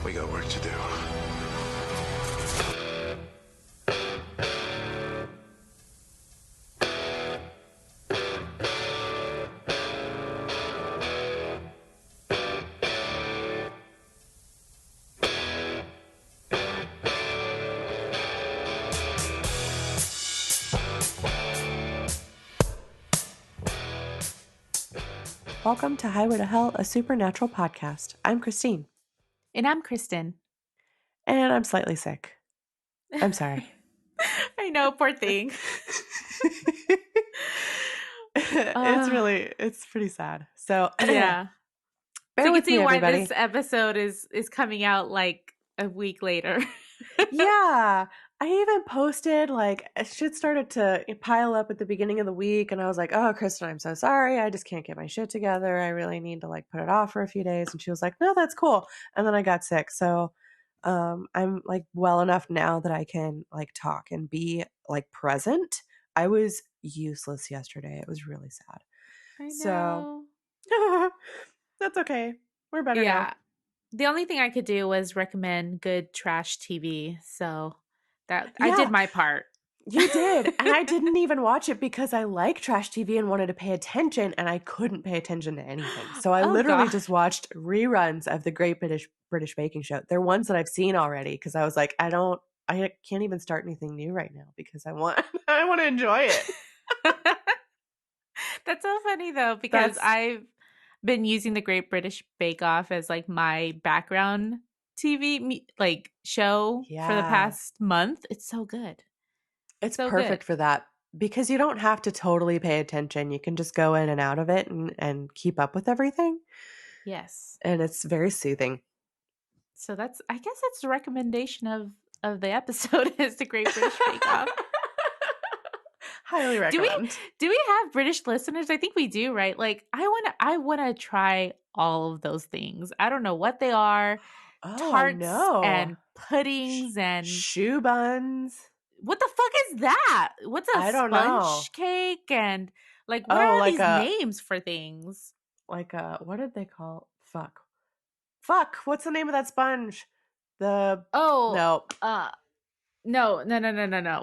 We got work to do. Welcome to Highway to Hell, a supernatural podcast. I'm Christine. And I'm Kristen. And I'm slightly sick. I'm sorry. I know, poor thing. It's pretty sad. So Yeah. bear So you with can see me, why everybody. this episode is coming out like a week later. Yeah. I even posted, shit started to pile up at the beginning of the week, and I was like, oh, Kristen, I'm so sorry. I just can't get my shit together. I really need to put it off for a few days. And she was like, no, that's cool. And then I got sick. So I'm well enough now that I can talk and be present. I was useless yesterday. It was really sad. I So know. that's okay. We're better now. Yeah. The only thing I could do was recommend good trash TV. So that I did my part. You did. And I didn't even watch it because I like trash TV and wanted to pay attention, and I couldn't pay attention to anything. So I literally God. just watched reruns of the Great British Baking Show. They're ones that I've seen already because I was like, I can't even start anything new right now because I want to enjoy it. That's so funny though, because I've been using the Great British Bake Off as my background TV show for the past month. It's so good. It's so perfect good. for that because you don't have to totally pay attention. You can just go in and out of it and keep up with everything. Yes. And it's very soothing. So I guess that's the recommendation of the episode is the Great British Bake Off. Highly recommend. Do we have British listeners? I think we do, right? I wanna try all of those things. I don't know what they are. Oh, Tarts I know. and puddings and shoe buns. What the fuck is that? What's a I don't know. sponge cake and what are these names for things? What did they call? Fuck. What's the name of that sponge? No. No.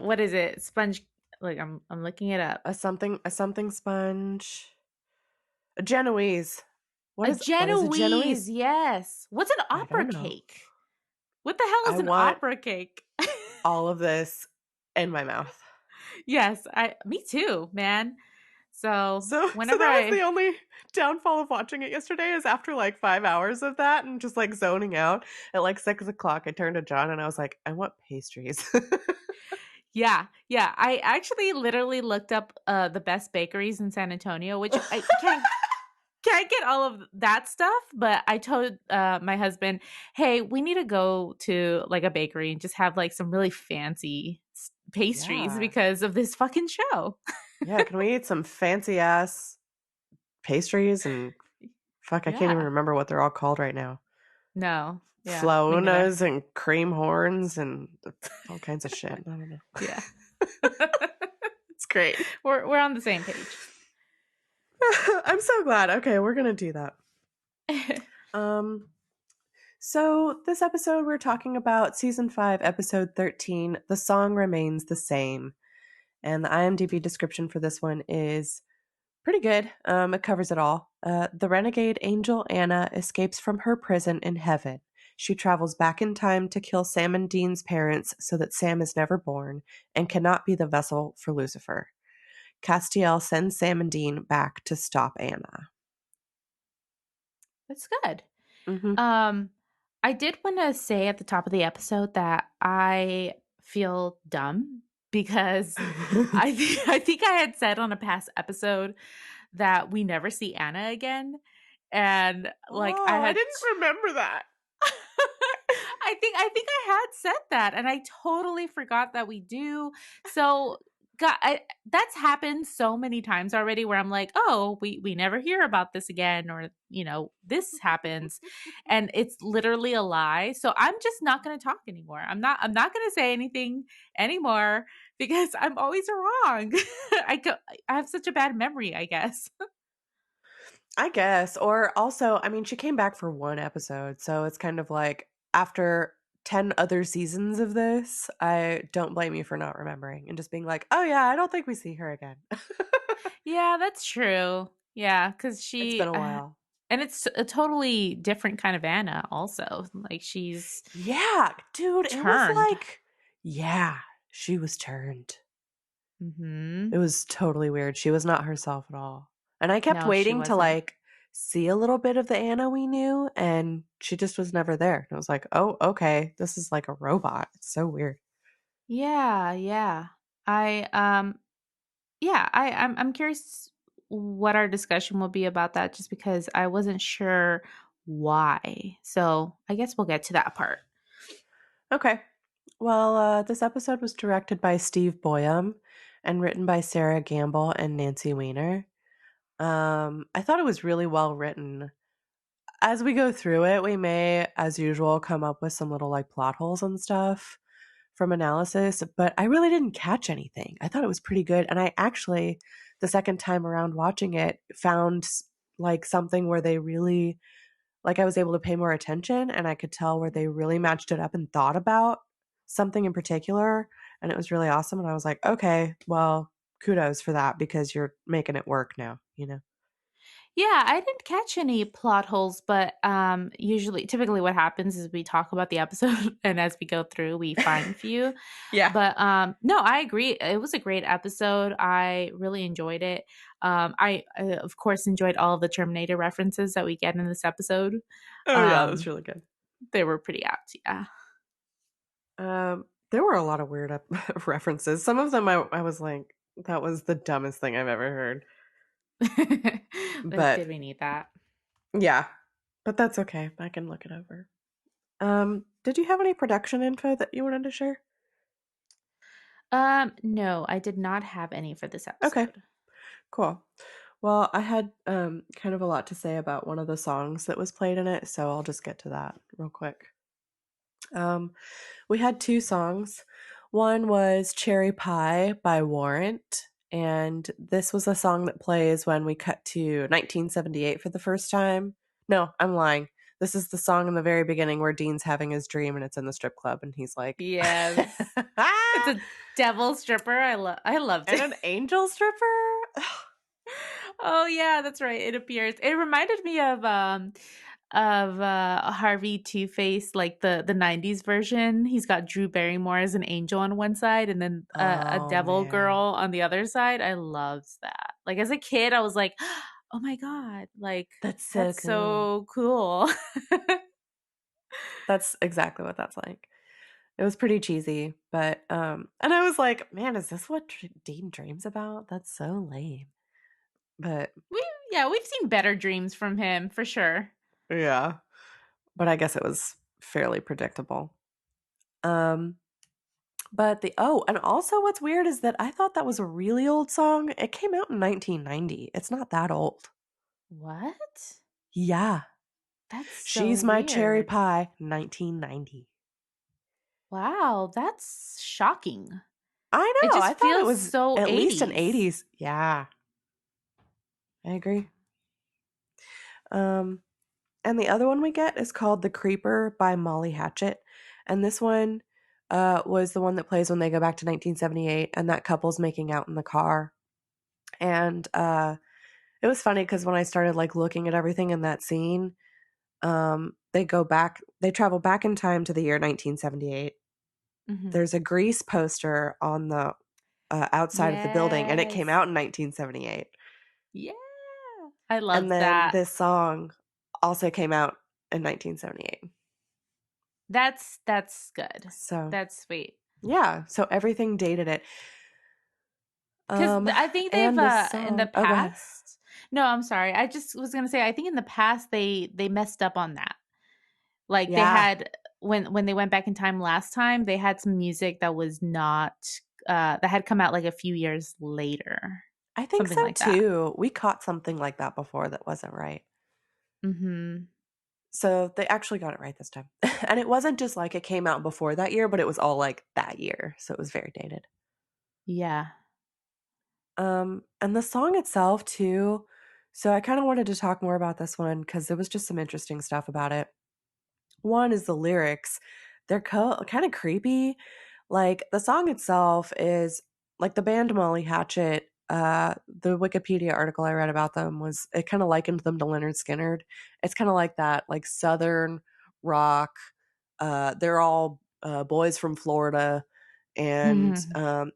What is it? Sponge. I'm looking it up. A something sponge. A Genoese. What is a Genoese? Yes. What's an opera cake? What the hell is an opera cake? All of this in my mouth. Yes, me too, man. So whenever that was the only downfall of watching it yesterday is after 5 hours of that and just zoning out at 6:00, I turned to John and I was like, I want pastries. Yeah. I actually literally looked up the best bakeries in San Antonio, which I can't get all of that stuff, but I told my husband, hey, we need to go to a bakery and just have some really fancy pastries because of this fucking show. Yeah, can we eat some fancy ass pastries and I can't even remember what they're all called right now. No. Yeah, Flaunas and cream horns and all kinds of shit. I don't know. Yeah. It's great. We're on the same page. I'm so glad. Okay, we're gonna do that. So this episode we're talking about season 5, episode 13. The song remains the same, and the IMDb description for this one is pretty good. It covers it all. The renegade angel Anna escapes from her prison in heaven. She travels back in time to kill Sam and Dean's parents so that Sam is never born and cannot be the vessel for Lucifer. Castiel sends Sam and Dean back to stop Anna. That's good. Mm-hmm. I did want to say at the top of the episode that I feel dumb because I think I had said on a past episode that we never see Anna again, and I didn't remember that. I think I had said that, and I totally forgot that we do. So, God, that's happened so many times already where I'm like, oh, we never hear about this again, or this happens, and it's literally a lie. So I'm just not going to talk anymore. I'm not going to say anything anymore because I'm always wrong. I have such a bad memory, I guess. I guess. Or also, I mean, she came back for one episode, so it's kind of like after 10 other seasons of this, I don't blame you for not remembering and just being like, "Oh yeah, I don't think we see her again." Yeah, that's true. Yeah, because It's been a while. and it's a totally different kind of Anna also. Like, she's Yeah, dude, it was turned. like, yeah, she was turned. It Mhm. was totally weird. She was not herself at all. And I kept No, she waiting to wasn't. like see a little bit of the Anna we knew, and she just was never there. And I was like, "Oh, okay. This is like a robot." It's so weird. Yeah, yeah. I, yeah, I'm curious what our discussion will be about that just because I wasn't sure why. So, I guess we'll get to that part. Okay. Well, this episode was directed by Steve Boyum and written by Sarah Gamble and Nancy Weiner. I thought it was really well written. As we go through it, we may, as usual, come up with some little like plot holes and stuff from analysis, but I really didn't catch anything. I thought it was pretty good. And I actually, the second time around watching it, found like something where they really, like, I was able to pay more attention and I could tell where they really matched it up and thought about something in particular. And it was really awesome. And I was like, okay, well, kudos for that because you're making it work now, you know? Yeah, I didn't catch any plot holes, but usually typically what happens is we talk about the episode and as we go through we find a few. Yeah. But no, I agree. It was a great episode. I really enjoyed it. I of course enjoyed all of the Terminator references that we get in this episode. Oh, yeah, that's Um really good. they were pretty apt, yeah. There were a lot of weird references. Some of them I was like, that was the dumbest thing I've ever heard. Like, But did we need that? yeah, but that's okay. I can look it over. Did you have any production info that you wanted to share? No, I did not have any for this Okay, episode. cool. Well, I had kind of a lot to say about one of the songs that was played in it, so I'll just get to that real quick. Um, we had two songs. One was Cherry Pie by Warrant, and this was a song that plays when we cut to 1978 for the first time. No, I'm lying. This is the song in the very beginning where Dean's having his dream and it's in the strip club and he's like, Yes. It's a devil stripper. I loved and it. an angel stripper? Oh yeah, that's right. It appears. It reminded me of Harvey Two Face, like the '90s version. He's got Drew Barrymore as an angel on one side, and then a Oh, devil girl man. on the other side. I loved that. Like, as a kid, I was like, "Oh my god! Like, That's so that's cool. so cool." That's exactly what that's like. It was pretty cheesy, but and I was like, "Man, is this what Dean dreams about? That's so lame." But we Yeah, we've seen better dreams from him for sure. yeah, but I guess it was fairly predictable. Um but the and also what's weird is that I thought that was a really old song. It came out in 1990. It's not that old. What? Yeah. That's so She's My Cherry weird. Pie, 1990. Wow, that's shocking. I It know. I just thought it feels was so at least an 80s. 80s. Yeah, I agree. Um And the other one we get is called The Creeper by Molly Hatchet. And this one was the one that plays when they go back to 1978 and that couple's making out in the car. And it was funny because when I started like looking at everything in that scene, they travel back in time to the year 1978. Mhm. There's a Grease poster on the outside of the building and it came Yes. out in 1978. Yeah. I And loved then that. this song also came out in 1978. That's good. So That's sweet. yeah, so everything dated it. 'Cause Um, I think they've, and the in the song oh, go ahead. past No, I'm sorry. I just was gonna say, I think in the past, they messed up on that. Like, they Yeah, had when they went back in time last time, they had some music that was not, that had come out, like, a few years later. I think Something so like that. too. We caught something like that before that wasn't right. Mhm. So they actually got it right this time. And it wasn't just like it came out before that year, but it was all like that year. So it was very dated. Yeah. And the song itself too. So I kind of wanted to talk more about this one because there was just some interesting stuff about it. one is the lyrics. They're kind of creepy. Like the song itself is like the band Molly Hatchet. The Wikipedia article I read about them was it kind of likened them to Leonard Skinner. It's kind of like that, like Southern rock. They're all boys from Florida, and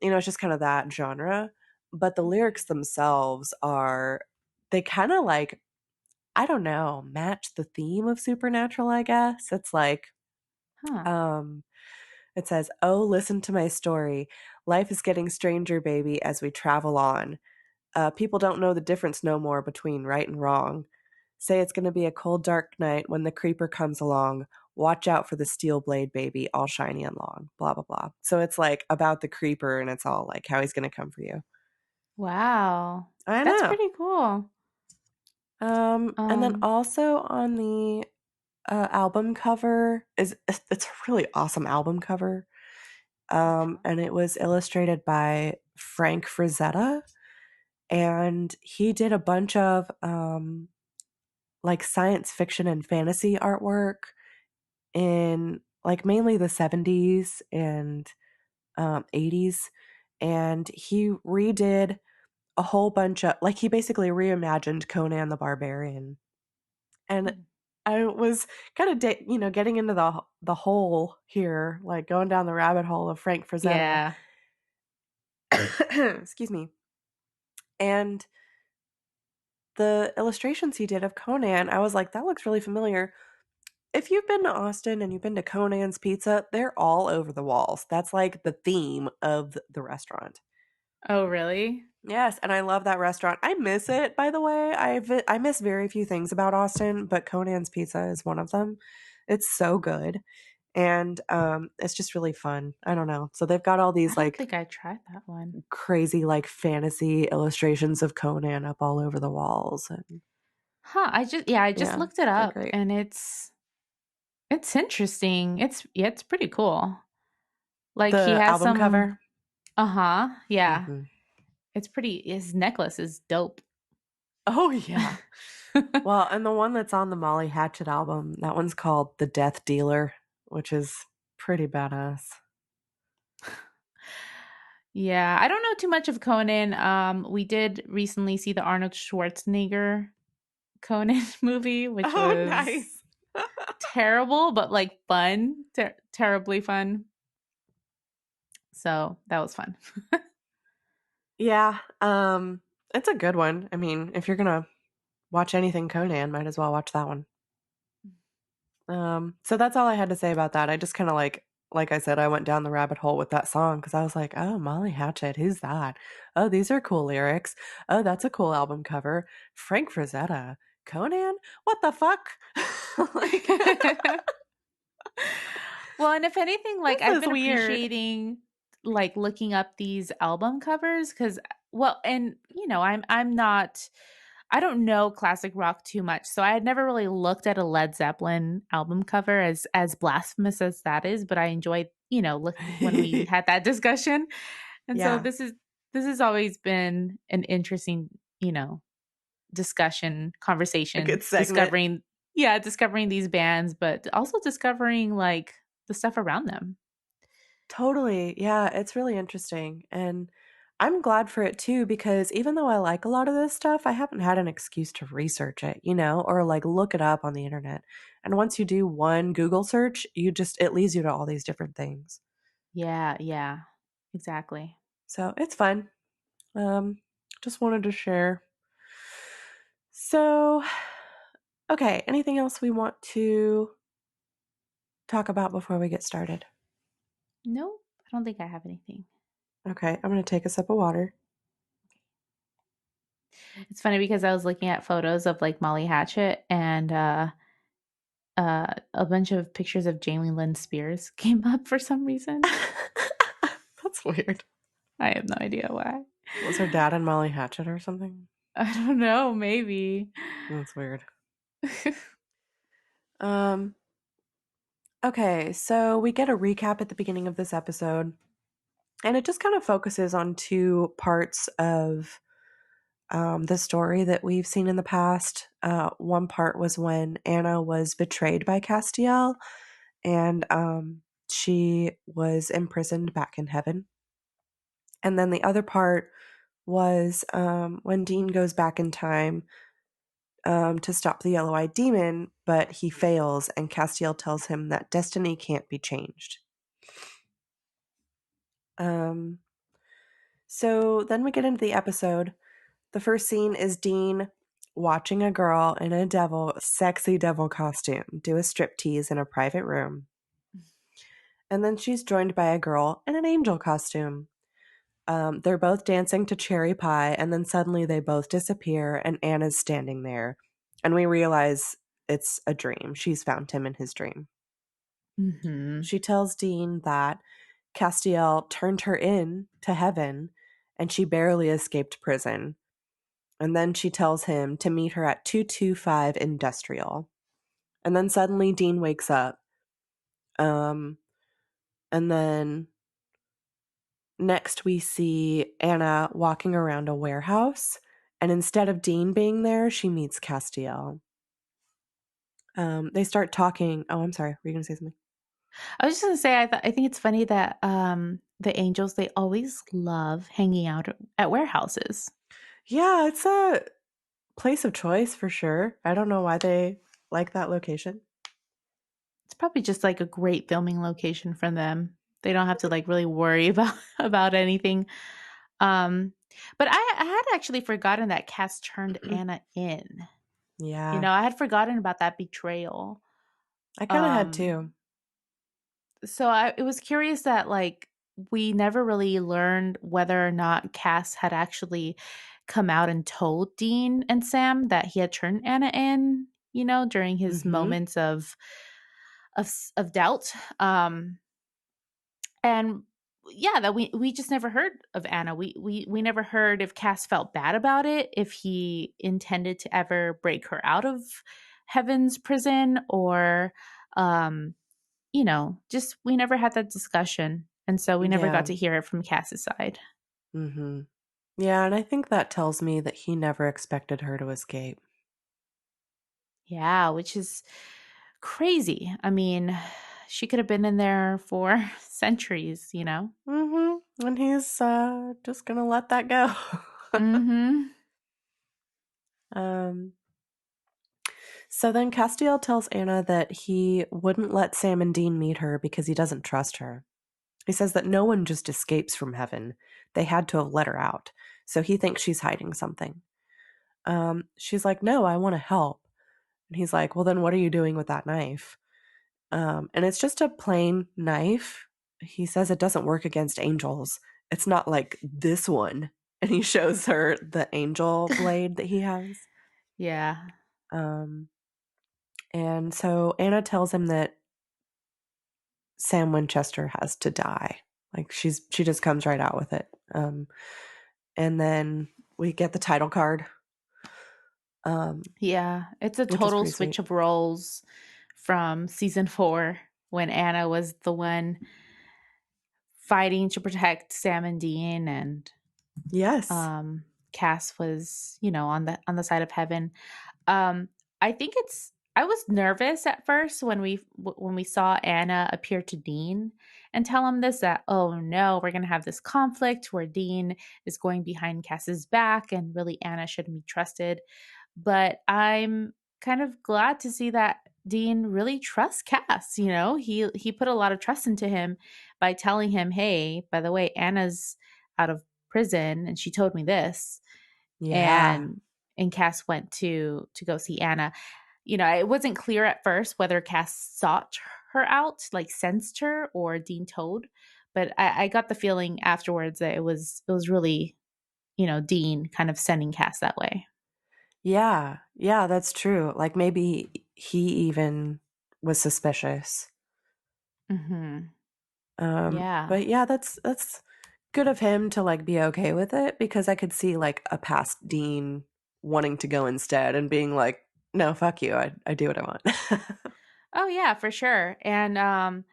it's just kind of that genre. But the lyrics themselves are they kind of like I don't know match the theme of Supernatural. I guess it's like Huh. um it says, "Oh, listen to my story. Life is getting stranger, baby, as we travel on. People don't know the difference no more between right and wrong. Say it's going to be a cold, dark night when the creeper comes along. Watch out for the steel blade, baby, all shiny and long." Blah, blah, blah. So it's like about the creeper and it's all like how he's going to come for you. Wow. I That's know. pretty cool. And then Um, also on the album cover is it's a really awesome album cover. And it was illustrated by Frank Frazetta, and he did a bunch of like science fiction and fantasy artwork in like mainly the 70s and 80s. And he redid a whole bunch of like he basically reimagined Conan the Barbarian. And hmm. I was kind of getting into the hole here, like going down the rabbit hole of Frank Frazetta. Yeah. Excuse me. And the illustrations he did of Conan, I was like, that looks really familiar. If you've been to Austin and you've been to Conan's Pizza, they're all over the walls. That's like the theme of the restaurant. Oh, really? Yes, and I love that restaurant. I miss it, by the way. I miss very few things about Austin, but Conan's Pizza is one of them. It's so good, and it's just really fun. I don't know. So they've got all I these don't like think I tried that one. crazy like fantasy illustrations of Conan up all over the walls, and Huh, I just yeah, looked it they're up great. and it's interesting. It's pretty cool. Like he The has album some cover. uh-huh. Yeah. Hmm. It's pretty his necklace is dope. Oh yeah. Well, and the one that's on the Molly Hatchet album, that one's called The Death Dealer, which is pretty badass. Yeah, I don't know too much of Conan. We did recently see the Arnold Schwarzenegger Conan movie, which Oh, was nice. terrible, but like fun, terribly fun. So that was fun. Yeah, it's a good one. I mean, if you're gonna watch anything Conan, might as well watch that one. So that's all I had to say about that. I just kind of like I said, I went down the rabbit hole with that song because I was like, oh, Molly Hatchet, who's that? Oh, these are cool lyrics. Oh, that's a cool album cover. Frank Frazetta, Conan, what the fuck? Like, Well, and if anything, like this I've is been weird. appreciating like looking up these album covers cuz well, and I'm not I don't know classic rock too much. So I had never really looked at a Led Zeppelin album cover as blasphemous as that is, but I enjoyed, looking when we had that discussion. And so Yeah, this has always been an interesting, discussion, a conversation, good segment. discovering these bands, but also discovering like the stuff around them. Totally. Yeah, it's really interesting. And I'm glad for it too, because even though I like a lot of this stuff, I haven't had an excuse to research it, or like look it up on the internet. And once you do one Google search, it leads you to all these different things. Yeah, yeah. Exactly. So it's fun. Um, just wanted to share. So, okay, anything else we want to talk about before we get started? No, I don't think I have anything. Okay, I'm going to take a sip of water. It's funny because I was looking at photos of like Molly Hatchet and a bunch of pictures of Jamie Lynn Spears came up for some reason. That's weird. I have no idea why. Was her dad in Molly Hatchet or something? I don't know, maybe. That's weird. Um, okay, so we get a recap at the beginning of this episode, and it just kind of focuses on two parts of the story that we've seen in the past. one part was when Anna was betrayed by Castiel, and she was imprisoned back in heaven. And then the other part was when Dean goes back in time to stop the yellow eyed demon, but he fails, and Castiel tells him that destiny can't be changed. Um, so then we get into the episode. The first scene is Dean watching a girl in a sexy devil costume do a striptease in a private room. And then she's joined by a girl in an angel costume. They're both dancing to Cherry Pie, and then suddenly they both disappear, and Anna's standing there. And we realize it's a dream. She's found him in his dream. Mhm. She tells Dean that Castiel turned her in to heaven, and she barely escaped prison. And then she tells him to meet her at 225 Industrial. And then suddenly Dean wakes up. Um, and then next we see Anna walking around a warehouse. And instead of Dean being there, she meets Castiel. They start talking. Oh, I'm sorry. Were you going to say something? I was just gonna say, I think it's funny that the angels, they always love hanging out at warehouses. Yeah, it's a place of choice for sure. I don't know why they like that location. It's probably just like a great filming location for them. They don't have to like really worry about about anything. Um, but I had actually forgotten that Cass turned Anna in. You Yeah, know, I had forgotten about that betrayal. I kind of had Um, too. so it was curious that like we never really learned whether or not Cass had actually come out and told Dean and Sam that he had turned Anna in, you know, during his Hmm. moments of doubt. And yeah, that we just never heard of Anna. We never heard if Cass felt bad about it, if he intended to ever break her out of Heaven's prison, or um you know, just we never had that discussion. And so we never got Yeah. to hear it from Cass's side. Hmm. Yeah, and I think that tells me that he never expected her to escape. Yeah, which is crazy. I mean, she could have been in there for centuries, you know? Hmm. And he's just gonna let that go. Mm-hmm. um, so then Castiel tells Anna that he wouldn't let Sam and Dean meet her because he doesn't trust her. He says that no one just escapes from heaven. They had to have let her out. So he thinks she's hiding something. She's like, no, I want to help. And he's like, well, then what are you doing with that knife? And it's just a plain knife. He says it doesn't work against angels. It's not like this one. And he shows her the angel blade that he has. Yeah. Um, and so Anna tells him that Sam Winchester has to die. Like she just comes right out with it. And then we get the title card, um, Yeah. It's a which is total pretty switch sweet. of roles from season 4, when Anna was the one fighting to protect Sam and Dean, and Yes. um Cass was, you know, on the side of Heaven. Um, I think it's. I was nervous at first when we saw Anna appear to Dean and tell him this, that oh no, we're gonna have this conflict where Dean is going behind Cass's back and really Anna shouldn't be trusted. But I'm kind of glad to see that Dean really trusts Cass. You know, he put a lot of trust into him by telling him, hey, by the way, Anna's out of prison and she told me this. Yeah. And Cass went to go see Anna. You know, it wasn't clear at first whether Cass sought her out, like sensed her, or Dean told, but I got the feeling afterwards that it was really, you know, Dean kind of sending Cass that way. Yeah. Yeah, that's true. Like maybe he even was suspicious. Hmm. Yeah. But yeah, that's good of him to like be okay with it because I could see like a past dean wanting to go instead and being like, no, fuck you. I do what I want. Oh yeah, for sure. And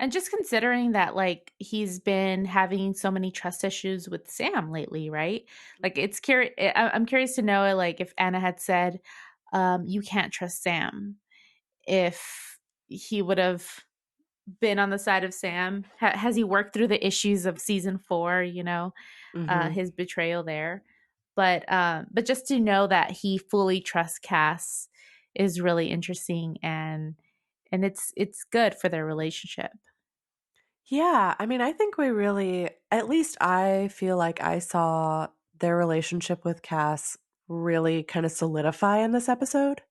just considering that like he's been having so many trust issues with Sam lately, right? Like it's curious. I'm curious to know like if Anna had said, you can't trust Sam. If he would have been on the side of Sam, has he worked through the issues of season 4, Hmm. his betrayal there? But just to know that he fully trusts Cass is really interesting, and it's good for their relationship. Yeah, I mean, I think we really, at least I feel like I saw their relationship with Cass really kind of solidify in this episode.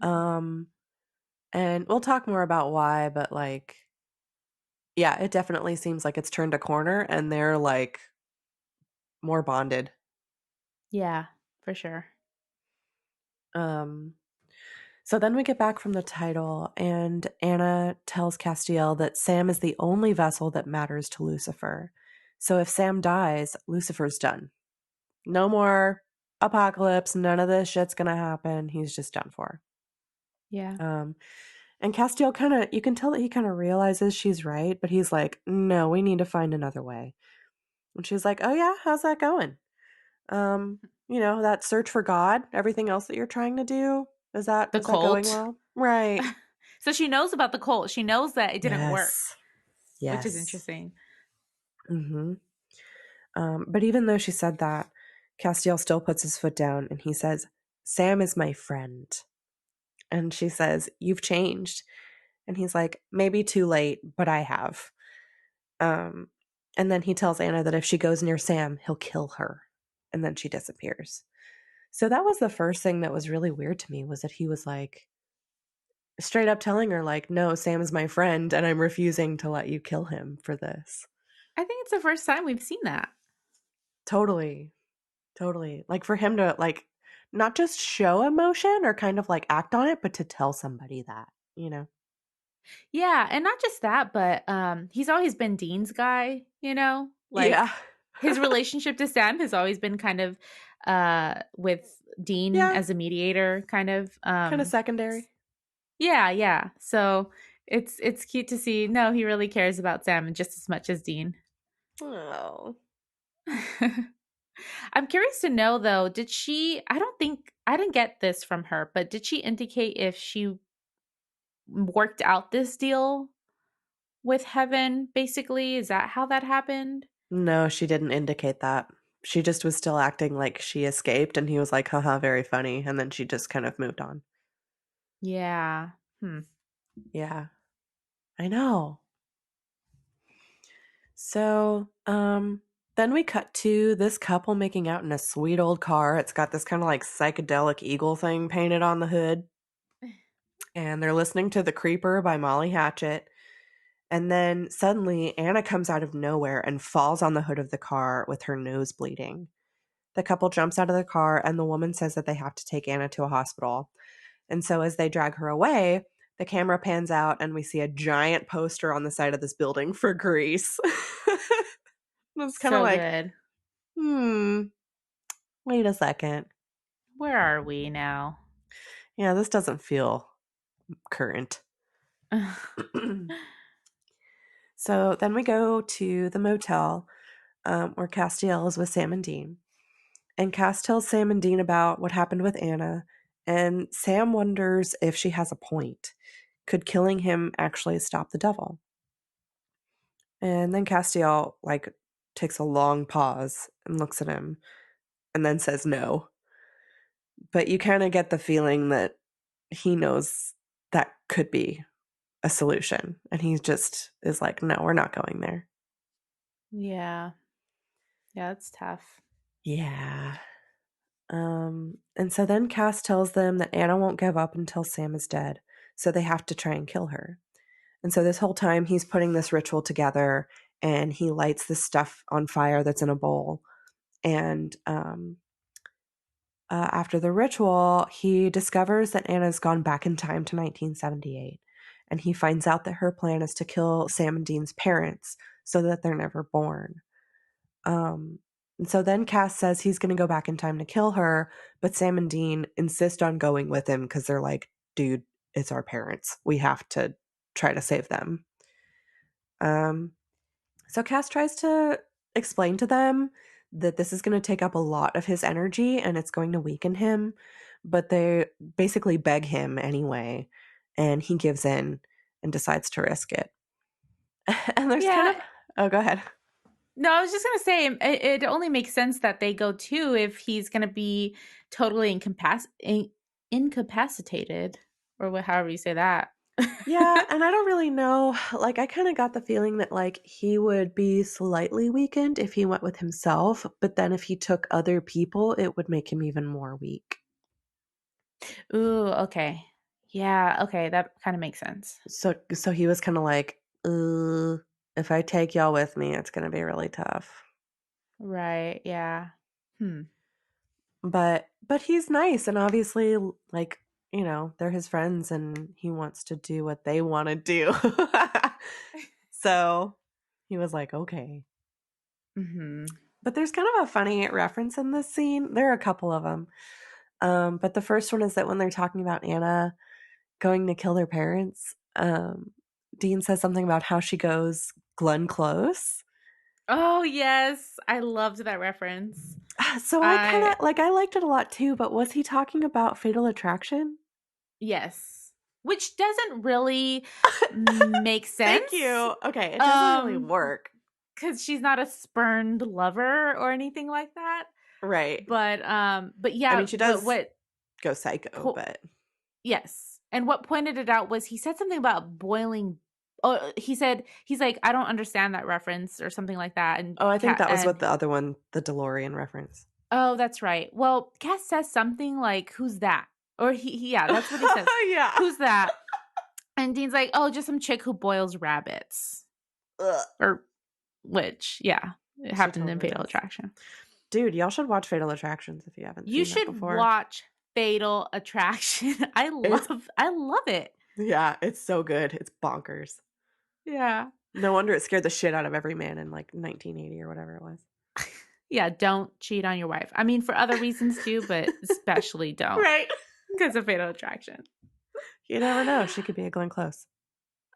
Um, and we'll talk more about why, but like, yeah, it definitely seems like it's turned a corner and they're like more bonded. Yeah, for sure. Um, so then we get back from the title, and Anna tells Castiel that Sam is the only vessel that matters to Lucifer. So if Sam dies, Lucifer's done. No more apocalypse. None of this shit's gonna happen. He's just done for. Yeah. Um, and Castiel kind of, you can tell that he kind of realizes she's right, but he's like, no, we need to find another way. And she's like, oh yeah, how's that going? That search for God, everything else that you're trying to do, The is that going cult. well? Right. So she knows about the cult. She knows that it didn't work, Yes. which is Yes. interesting. Mm-hmm. But even though she said that, Castiel still puts his foot down and he says, Sam is my friend. And she says, you've changed. And he's like, maybe too late, but I have. Um, and then he tells Anna that if she goes near Sam, he'll kill her. And then she disappears. So that was the first thing that was really weird to me, was that he was like straight up telling her, like, no, Sam is my friend and I'm refusing to let you kill him for this. I think it's the first time we've seen that. Totally. Totally. Like for him to like not just show emotion or kind of like act on it, but to tell somebody that, you know? Yeah, and not just that, but he's always been Dean's guy, Yeah. Like his relationship to Sam has always been kind of with Dean Yeah. as a mediator kind of. Kind of secondary. Yeah, yeah. So it's cute to see no, he really cares about Sam just as much as Dean. Oh. I'm curious to know though, did she I don't think I didn't get this from her, but did she indicate if she worked out this deal with heaven basically? Is that how that happened? No, she didn't indicate that. She just was still acting like she escaped and he was like, haha, very funny. And then she just kind of moved on. Yeah. Yeah. I know. So, then we cut to this couple making out in a sweet old car. It's got this kind of like psychedelic eagle thing painted on the hood. And they're listening to The Creeper by Molly Hatchet. And then suddenly Anna comes out of nowhere and falls on the hood of the car with her nose bleeding. The couple jumps out of the car, and the woman says that they have to take Anna to a hospital. And so as they drag her away, the camera pans out and we see a giant poster on the side of this building for Grease. It's kind of So like, good. hmm, wait a second. Where are we now? Yeah, this doesn't feel current. So then we go to the motel where Castiel is with Sam and Dean. And Cass tells Sam and Dean about what happened with Anna. And Sam wonders if she has a point. Could killing him actually stop the devil? And then Castiel like takes a long pause and looks at him and then says no. But you kind of get the feeling that he knows that could be a solution. And he just is like, no, we're not going there. Yeah. Yeah, it's tough. Yeah. And so then Cass tells them that Anna won't give up until Sam is dead. So they have to try and kill her. And so this whole time he's putting this ritual together and he lights this stuff on fire that's in a bowl. And after the ritual, he discovers that Anna's gone back in time to 1978. And he finds out that her plan is to kill Sam and Dean's parents so that they're never born. Um, and so then Cass says he's going to go back in time to kill her, but Sam and Dean insist on going with him because they're like, dude, it's our parents. We have to try to save them. Um, so Cass tries to explain to them that this is going to take up a lot of his energy and it's going to weaken him. but they basically beg him anyway, and he gives in and decides to risk it. And there's kind of Yeah. oh, go ahead. No, I was just gonna say it only makes sense that they go too if he's gonna be totally incapacitated, or however you say that. Yeah, and I don't really know. Like, I kind of got the feeling that, like, he would be slightly weakened if he went with himself, but then if he took other people, it would make him even more weak. Ooh, okay. Yeah, okay, that kind of makes sense. So he was kind of like, if I take y'all with me, it's gonna be really tough. Right, yeah. Hmm. But he's nice, and obviously, like, they're his friends, and he wants to do what they want to do. So he was like, okay. Mhm. But there's kind of a funny reference in this scene. There are a couple of them. But the first one is that when they're talking about Anna going to kill their parents, Dean says something about how she goes Glenn Close. Oh, yes. I loved that reference. So I kind I of like I liked it a lot too, but was he talking about Fatal Attraction? Yes. Which doesn't really make Thank sense. you. Okay, it doesn't really Um, work. because she's not a spurned lover or anything like that. Right. But I yeah, mean, she but does what go psycho, po- but yes. And what pointed it out was he said something about boiling. Oh, he's like, I don't understand that reference or something like that. And oh, I think cat that was what and the other one, the DeLorean reference. oh, that's right. Well, Cass says something like, "Who's that?" Or yeah, that's what he says. Yeah. Who's that? And Dean's like, "Oh, just some chick who boils rabbits." Ugh. Or which, yeah, it She happened in totally Fatal does. Attraction. Dude, y'all should watch Fatal Attractions if you haven't You seen that should before. watch Fatal Attraction. It's I love it. yeah, it's so good. It's bonkers. Yeah. No wonder it scared the shit out of every man in like 1980 or whatever it was. Yeah, don't cheat on your wife. I mean, for other reasons too, but especially don't Right. because of Fatal Attraction. You never know. She could be a Glenn Close.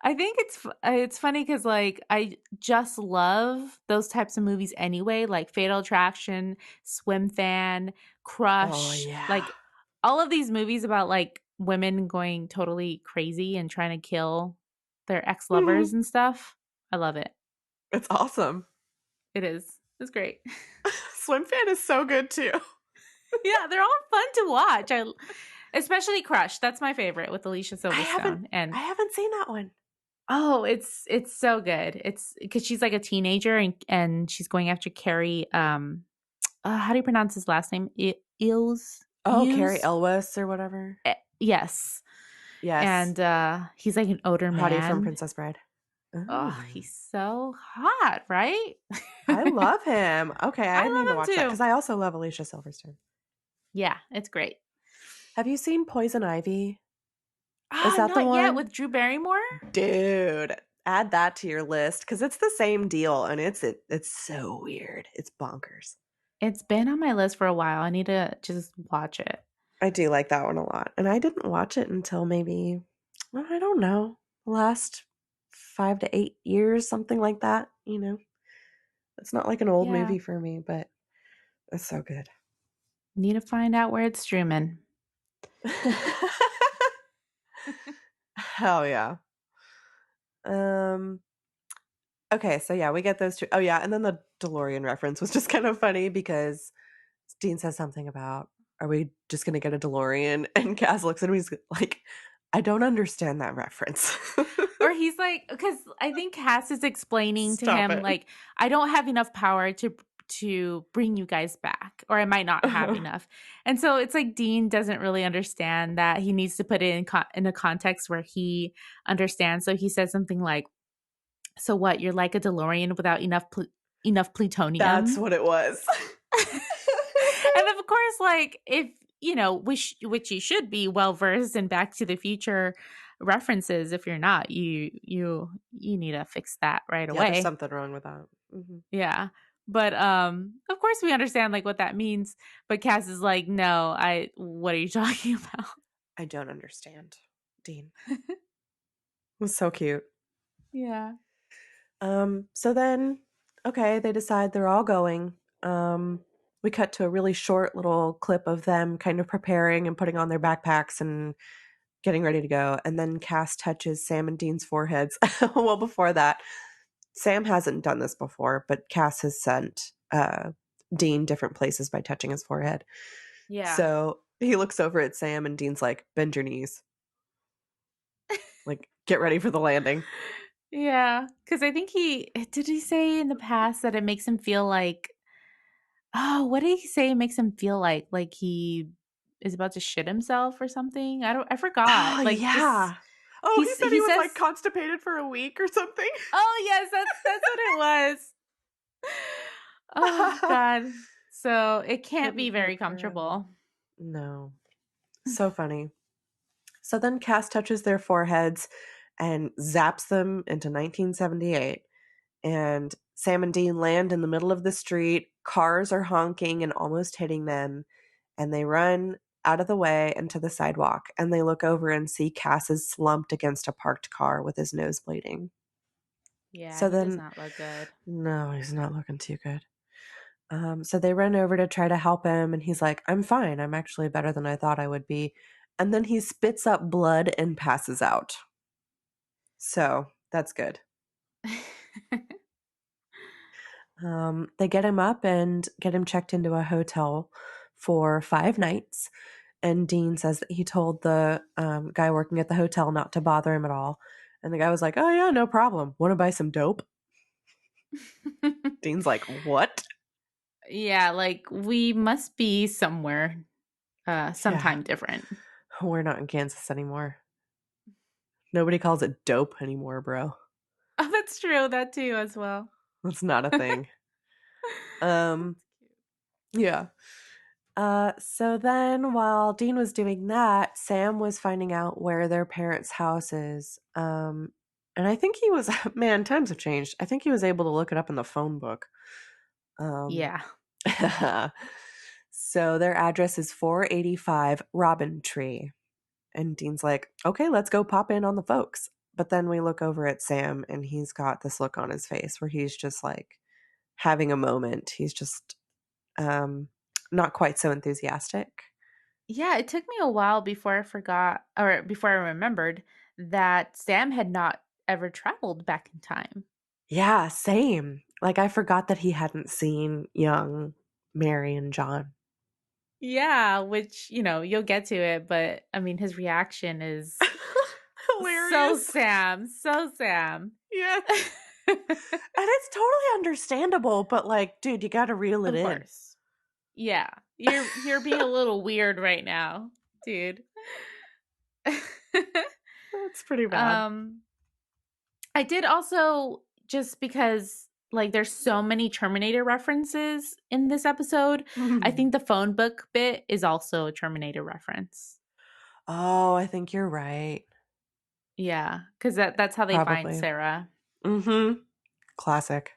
I think it's funny because like I just love those types of movies anyway, like Fatal Attraction, Swim Fan, Oh Crush, yeah. like all of these movies about like women going totally crazy and trying to kill their ex lovers and stuff. I love it. It's awesome. It is. It's great. Swim Fan is so good too. Yeah, they're all fun to watch. Especially Crush. That's my favorite with Alicia I haven't Silverstone. I And haven't seen that one. oh, it's so good. It's because she's like a teenager and she's going after Carrie. How do you pronounce his last name? Ills Oh, Carrie Hughes. Elwes or whatever. Yes, Yes. and he's like an older Hottie from man. Princess Bride. Oh, Oh, he's so hot, right? I love him. Okay, I need to I love watch that him because too. I also love Alicia Silverstone. Yeah, it's great. Have you seen Poison Ivy? Is Ah, that the not yet one? with Drew Barrymore. Dude, add that to your list because it's the same deal and it's so weird. It's bonkers. It's been on my list for a while. I need to just watch it. I do like that one a lot. And I didn't watch it until maybe, well, I don't know, last 5 to 8 years, something like that. It's not like an old Yeah, movie for me, but it's so good. need to find out where it's streaming. Hell yeah. Um, okay, so yeah, we get those two. Oh yeah, and then the DeLorean reference was just kind of funny because Dean says something about, "Are we just gonna get a DeLorean?" And Kaz looks at him, he's like, "I don't understand that reference." Or he's like, because I think Cass is explaining to Stop him, it. like, I don't have enough power to bring you guys back, or I might not have enough. And so it's like Dean doesn't really understand that he needs to put it in a context where he understands. So he says something like, "So what? You're like a DeLorean without enough That's plutonium." what it was. And of course, like if which you should be well versed in Back to the Future references. If you're not, you need to fix that right Yeah, there's away. something wrong with that. Mhm. Yeah. But of course we understand like what that means. But Cass is like, no, what are you talking about? I don't understand. Dean. It was so cute. Yeah. So then, okay, they decide they're all going. Um, we cut to a really short little clip of them kind of preparing and putting on their backpacks and getting ready to go. And then Cass touches Sam and Dean's foreheads. Well, before that, Sam hasn't done this before, but Cass has sent Dean different places by touching his forehead. Yeah. So he looks over at Sam, and Dean's like, bend your knees. Like, get ready for the landing. Yeah, because I think he say in the past that it makes him feel like, oh, what did he say it makes him feel like? Like he is about to shit himself or something? I Oh, forgot. Like this yeah. Oh, he said he he was says, like constipated for a week or something. "Oh, yes, that's what it was." Oh god. So, it can't be Couldn't very live forever. comfortable. No. So funny. So then Cass touches their foreheads and zaps them into 1978. And Sam and Dean land in the middle of the street. Cars are honking and almost hitting them. And they run out of the way into the sidewalk. And they look over and see Cass is slumped against a parked car with his nose bleeding. Yeah, So he does then, not look good. no, he's not looking too good. So they run over to try to help him, and he's like, I'm fine. I'm actually better than I thought I would be. And then he spits up blood and passes out. So that's good. They get him up and get him checked into a hotel for 5 nights. And Dean says that he told the guy working at the hotel not to bother him at all. And the guy was like, oh, yeah, no problem. Want to buy some dope? Dean's like, what? Yeah, like, we must be somewhere, Yeah, sometime different. we're not in Kansas anymore. Nobody calls it dope anymore, bro. Oh, that's true, that too, as well. That's not a thing. Um, That's cute. yeah. So then while Dean was doing that, Sam was finding out where their parents' house is. And I think he was, man, times have changed. I think he was able to look it up in the phone book. Um, Yeah. so their address is 485 Robin Tree. And Dean's like, okay, let's go pop in on the folks. But then we look over at Sam and he's got this look on his face where he's just like having a moment. He's just um, not quite so enthusiastic. Yeah, it took me a while before I forgot or before I remembered that Sam had not ever traveled back in time. Yeah, same. Like I forgot that he hadn't seen young Mary and John. Yeah, which, you'll get to it, but I mean, his reaction is so Hilarious. Sam, so Sam. Yes. And it's totally understandable, but like, dude, you got to reel it Of in. course. Yeah. You're being a little weird right now, dude. That's pretty bad. um I did also, just because like there's so many Terminator references in this episode, I think the phone book bit is also a Terminator reference. Oh, I think you're right. Yeah, because that's how they find Probably. Sarah. Mm-hmm. Classic.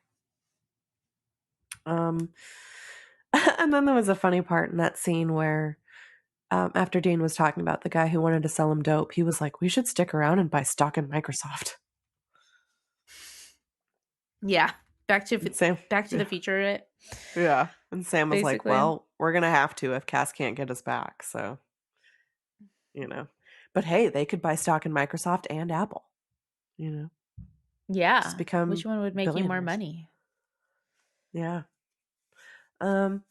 Um, and then there was a funny part in that scene where after Dean was talking about the guy who wanted to sell him dope, he was like, we should stick around and buy stock in Microsoft. Yeah, And Sam, Back to yeah, the Future it, yeah. And Sam was like, basically. well, we're going to have to if Cass can't get us back. So, you know. But hey, they could buy stock in Microsoft and Apple, you know, just Yeah, which become one would make you more billionaires. money? Yeah. Um,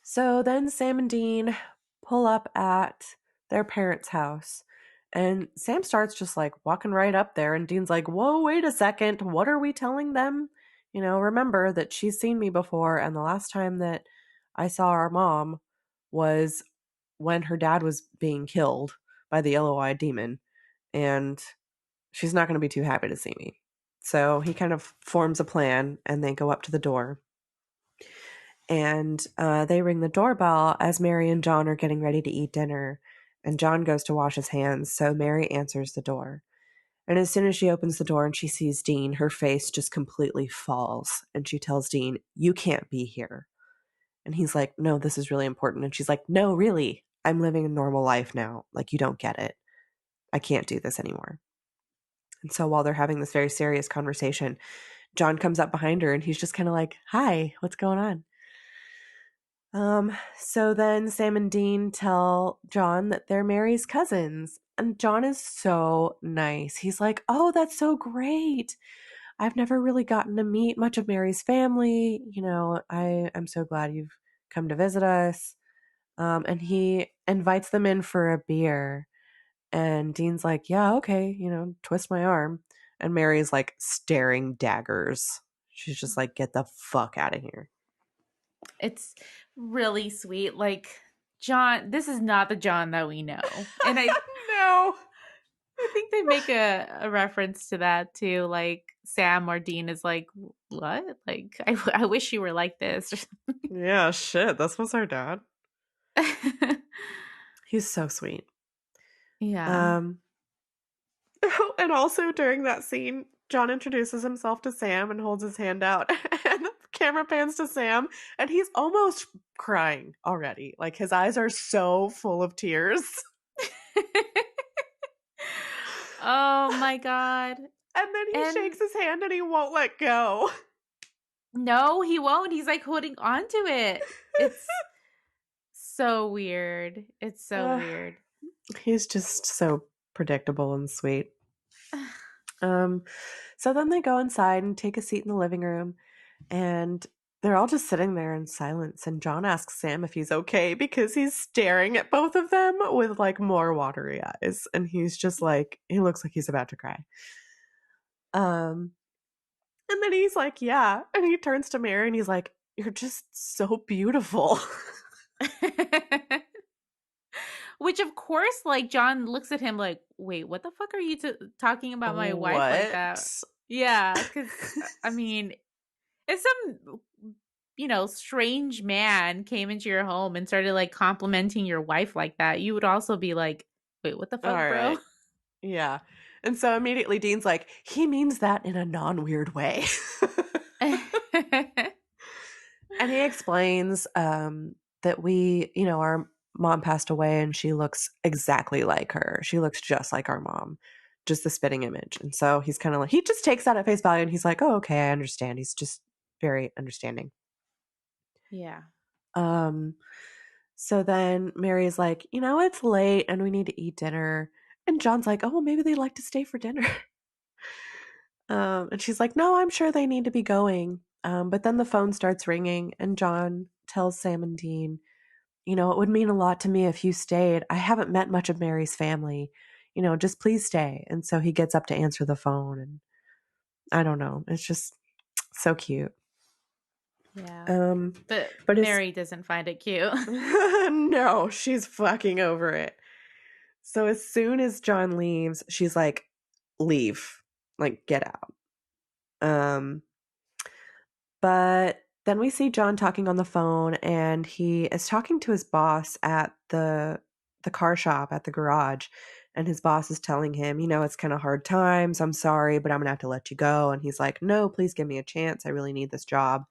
so then Sam and Dean pull up at their parents' house. And Sam starts just like walking right up there. And Dean's like, whoa, wait a second. What are we telling them? You know, remember that she's seen me before. And the last time that I saw our mom was when her dad was being killed by the yellow eyed demon. And she's not going to be too happy to see me. So he kind of forms a plan and they go up to the door. And they ring the doorbell as Mary and John are getting ready to eat dinner. And John goes to wash his hands, so Mary answers the door. And as soon as she opens the door and she sees Dean, her face just completely falls. And she tells Dean, you can't be here. And he's like, no, this is really important. And she's like, no, really, I'm living a normal life now. Like, you don't get it. I can't do this anymore. And so while they're having this very serious conversation, John comes up behind her and he's just kind of like, hi, what's going on? So then Sam and Dean tell John that they're Mary's cousins. And John is so nice. He's like, "Oh, that's so great. I've never really gotten to meet much of Mary's family. I'm so glad you've come to visit us." And he invites them in for a beer. And Dean's like, "Yeah, okay, twist my arm." And Mary's like staring daggers. She's just like, "Get the fuck out of here." It's really sweet. Like, John, this is not the John that we know. And No. I think they make a reference to that too. Like, Sam or Dean is like, what? Like, I wish you were like this. Yeah, shit. This was our dad. He's so sweet. Yeah. Um, and also during that scene, John introduces himself to Sam and holds his hand out, and the camera pans to Sam, and he's almost crying already. Like his eyes are so full of tears. Oh my God. And then he And shakes his hand and he won't let go. no, he won't. He's like holding on to it. It's so weird. It's so Uh, weird. he's just so predictable and sweet. Um, so then they go inside and take a seat in the living room, and they're all just sitting there in silence. And John asks Sam if he's okay because he's staring at both of them with like more watery eyes, and he's just like, he looks like he's about to cry. Um, and then he's like, "Yeah," and he turns to Mary and he's like, "You're just so beautiful." Which, of course, like John looks at him like, "Wait, what the fuck are you talking about my wife like that?" What? Yeah, because I mean, if some strange man came into your home and started like complimenting your wife like that, you would also be like, "Wait, what the All fuck, bro?" right. Yeah. And so immediately Dean's like, "He means that in a non weird way." And he explains that our mom passed away and she looks exactly like her. She looks just like our mom, just the spitting image. And so he's kind of like, he just takes that at face value and he's like, "Oh, okay, I understand." He's just very understanding. Yeah. Um, so then Mary's like, "It's late and we need to eat dinner." And John's like, "Oh, well, maybe they'd like to stay for dinner." And she's like, "No, I'm sure they need to be going." But then the phone starts ringing, and John tells Sam and Dean, "It would mean a lot to me if you stayed. I haven't met much of Mary's family. Just please stay." And so he gets up to answer the phone, and I don't know. It's just so cute. Yeah. Um, But but his Mary doesn't find it cute. no, she's fucking over it. So as soon as John leaves, she's like, "Leave, like get out." Um, But then we see John talking on the phone, and he is talking to his boss at the car shop at the garage. And his boss is telling him, "It's kind of hard times. I'm sorry, but I'm gonna have to let you go." And he's like, "No, please give me a chance. I really need this job."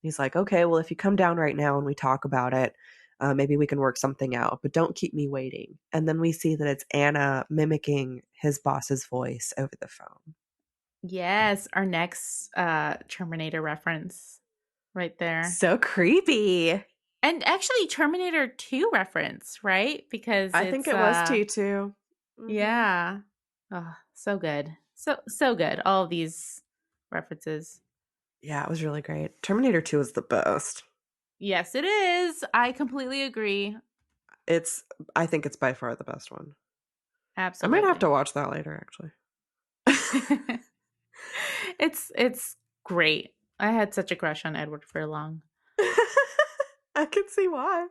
He's like, "Okay, well, if you come down right now and we talk about it, maybe we can work something out, but don't keep me waiting." And then we see that it's Anna mimicking his boss's voice over the phone. Yes, our next Terminator reference right there. So creepy. And actually Terminator 2 reference, right? Because I think it's it was T2. Mhm. yeah. Oh, so good. So good. All of these references. Yeah, it was really great. Terminator 2 is the best. Yes, it is. I completely agree. It's I think it's by far the best one. I might have Absolutely. to watch that later actually. It's great. I had such a crush on Edward Furlong. I can see why.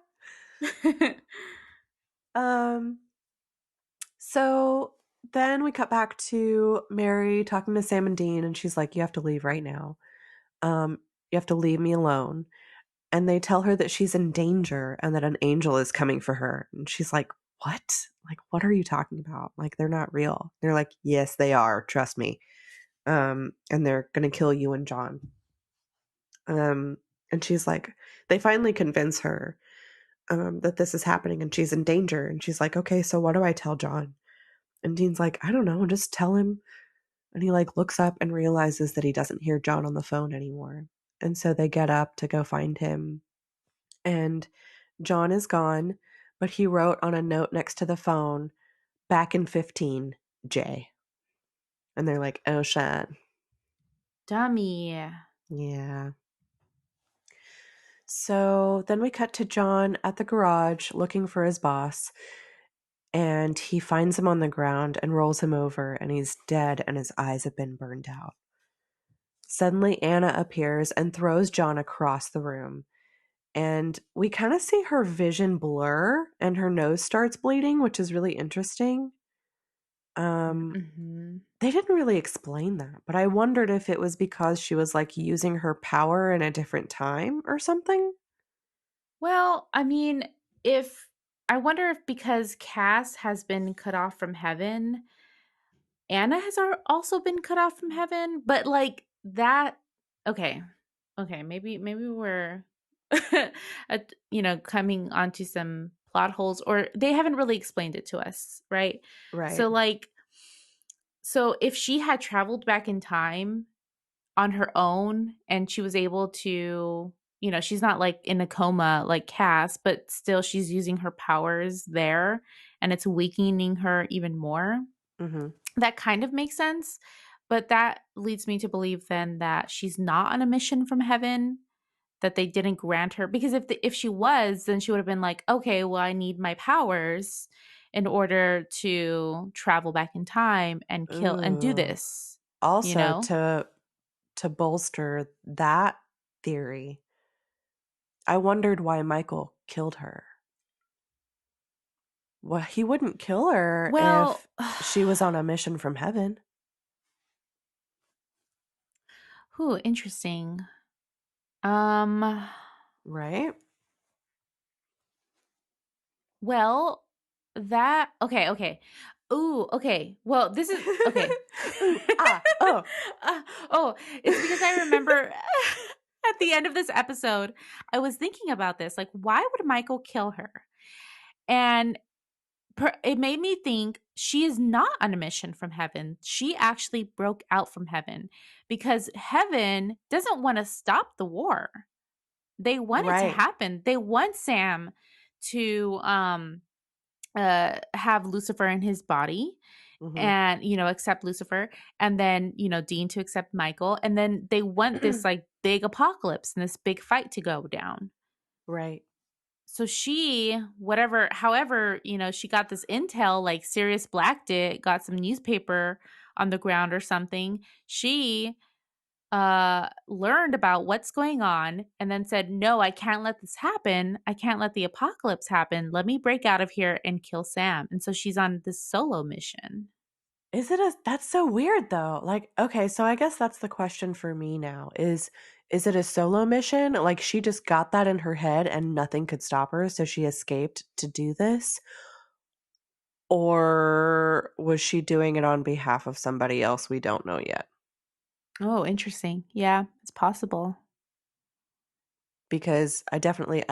Um so then we cut back to Mary talking to Sam and Dean, and she's like, "You have to leave right now. You have to leave me alone." And they tell her that she's in danger and that an angel is coming for her. And she's like, "What? Like, what are you talking about? Like, they're not real." They're like, "Yes, they are. Trust me. And they're going to kill you and John." Um, and she's like, they finally convince her that this is happening and she's in danger. And she's like, "Okay, so what do I tell John?" And Dean's like, "I don't know. Just tell him." And he like looks up and realizes that he doesn't hear John on the phone anymore. And so they get up to go find him. And John is gone, but he wrote on a note next to the phone, back in 15, J. And they're like, oh, shit. Dummy. Yeah. So then we cut to John at the garage looking for his boss, and he finds him on the ground and rolls him over, and he's dead and his eyes have been burned out. Suddenly, Anna appears and throws John across the room, and we kind of see her vision blur and her nose starts bleeding, which is really interesting. Um, Mm-hmm. they didn't really explain that, but I wondered if it was because she was like using her power in a different time or something. Well, I mean, if I wonder if because Cass has been cut off from heaven, Anna has also been cut off from heaven, but like that. Okay, okay, maybe we're, coming onto some plot holes, or they haven't really explained it to us, right? Right. So like, so if she had traveled back in time on her own and she was able to, she's not like in a coma like Cass, but still she's using her powers there and it's weakening her even more. Mhm. That kind of makes sense. But that leads me to believe then that she's not on a mission from heaven, that they didn't grant her. Because if she was, then she would have been like, okay, well, I need my powers in order to travel back in time and kill and do Ooh. this, you Also, know? to bolster that theory, I wondered why Michael killed her. Well, he wouldn't kill her Well, if she was on a mission from heaven, who interesting. Um, right? well, that okay. Ooh, okay. Well, this is okay. Ooh, ah, oh. Oh, it's because I remember at the end of this episode, I was thinking about this. Like, why would Michael kill her? And it made me think she is not on a mission from heaven. She actually broke out from heaven because heaven doesn't want to stop the war. They want it to Right. happen. They want Sam to have Lucifer in his body Mhm. and accept Lucifer, and then Dean to accept Michael, and then they want this like big apocalypse and this big fight to go down. Right. So she, whatever, however, she got this intel, like Sirius blacked it, got some newspaper on the ground or something. She learned about what's going on and then said, no, I can't let this happen. I can't let the apocalypse happen. Let me break out of here and kill Sam. And so she's on this solo mission. Is it a That's so weird though. Like, okay, so I guess that's the question for me now is it a solo mission? Like she just got that in her head and nothing could stop her, so she escaped to do this? Or was she doing it on behalf of somebody else we don't know yet? Oh, interesting. Yeah, it's possible. Because I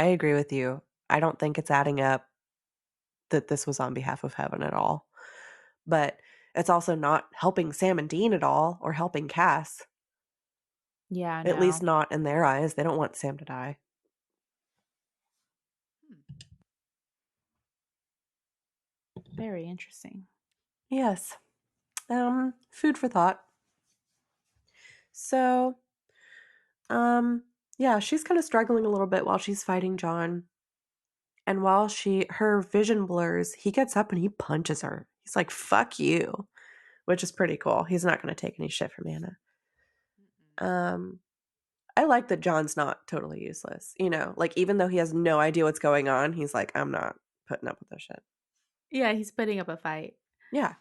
agree with you. I don't think it's adding up that this was on behalf of heaven at all. But it's also not helping Sam and Dean at all or helping Cass. Yeah, At least no. not in their eyes. They don't want Sam to die. Very interesting. Yes. Food for thought. So, um, yeah, she's kind of struggling a little bit while she's fighting John. And while her vision blurs, he gets up and he punches her. He's like, fuck you, which is pretty cool. He's not going to take any shit from Anna. Um, I like that John's not totally useless. Like even though he has no idea what's going on, he's like, I'm not putting up with this shit. Yeah, he's putting up a fight. Yeah.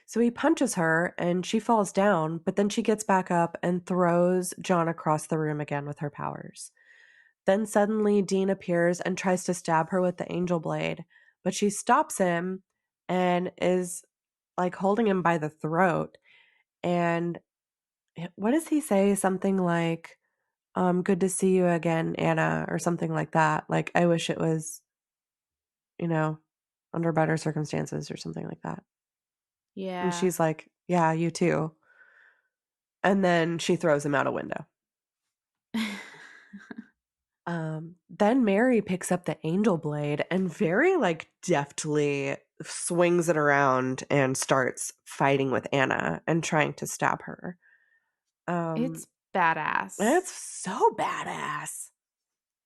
So he punches her and she falls down, but then she gets back up and throws John across the room again with her powers. Then suddenly Dean appears and tries to stab her with the angel blade, but she stops him and is like holding him by the throat. And what does he say? Something like, good to see you again, Anna, or something like that. Like, I wish it was, you know, under better circumstances or something like that. And Yeah. she's like, yeah, you too. And then she throws him out a window. Then Mary picks up the angel blade and very like deftly swings it around and starts fighting with Anna and trying to stab her. Um, It's badass. it's so badass.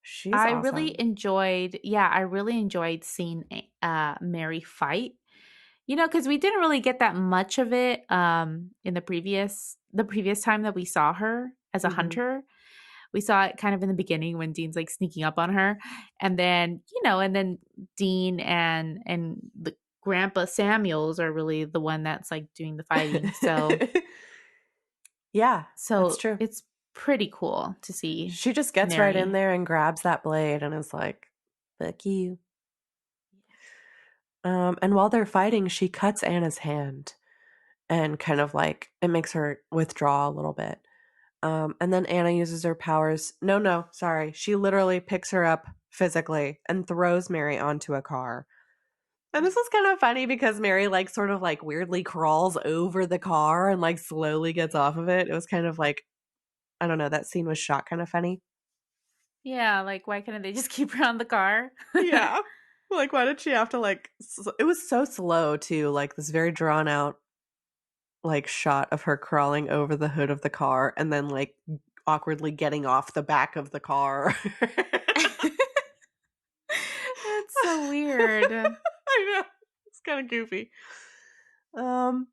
She's I really awesome. enjoyed, yeah, I really enjoyed seeing Mary fight. You know, because we didn't really get that much of it in the previous time that we saw her as a Hmm. hunter. We saw it kind of in the beginning when Dean's like sneaking up on her, and then Dean and the Grandpa Samuels are really the one that's like doing the fighting. So Yeah, that's so true. it's pretty cool to see She just gets right in Mary. there and grabs that blade and is like, fuck you. And while they're fighting, she cuts Anna's hand and kind of like it makes her withdraw a little bit. And then Anna uses her powers. No, no, sorry. She literally picks her up physically and throws Mary onto a car. And this was kind of funny because Mary like sort of like weirdly crawls over the car and like slowly gets off of it. It was kind of like, I don't know, that scene was shot kind of funny. Yeah, like why couldn't they just keep her on the car? Yeah. Like, why did she have to like? It was so slow too. Like this very drawn out like shot of her crawling over the hood of the car and then like awkwardly getting off the back of the car. That's so weird. I know. It's kind of goofy. Um,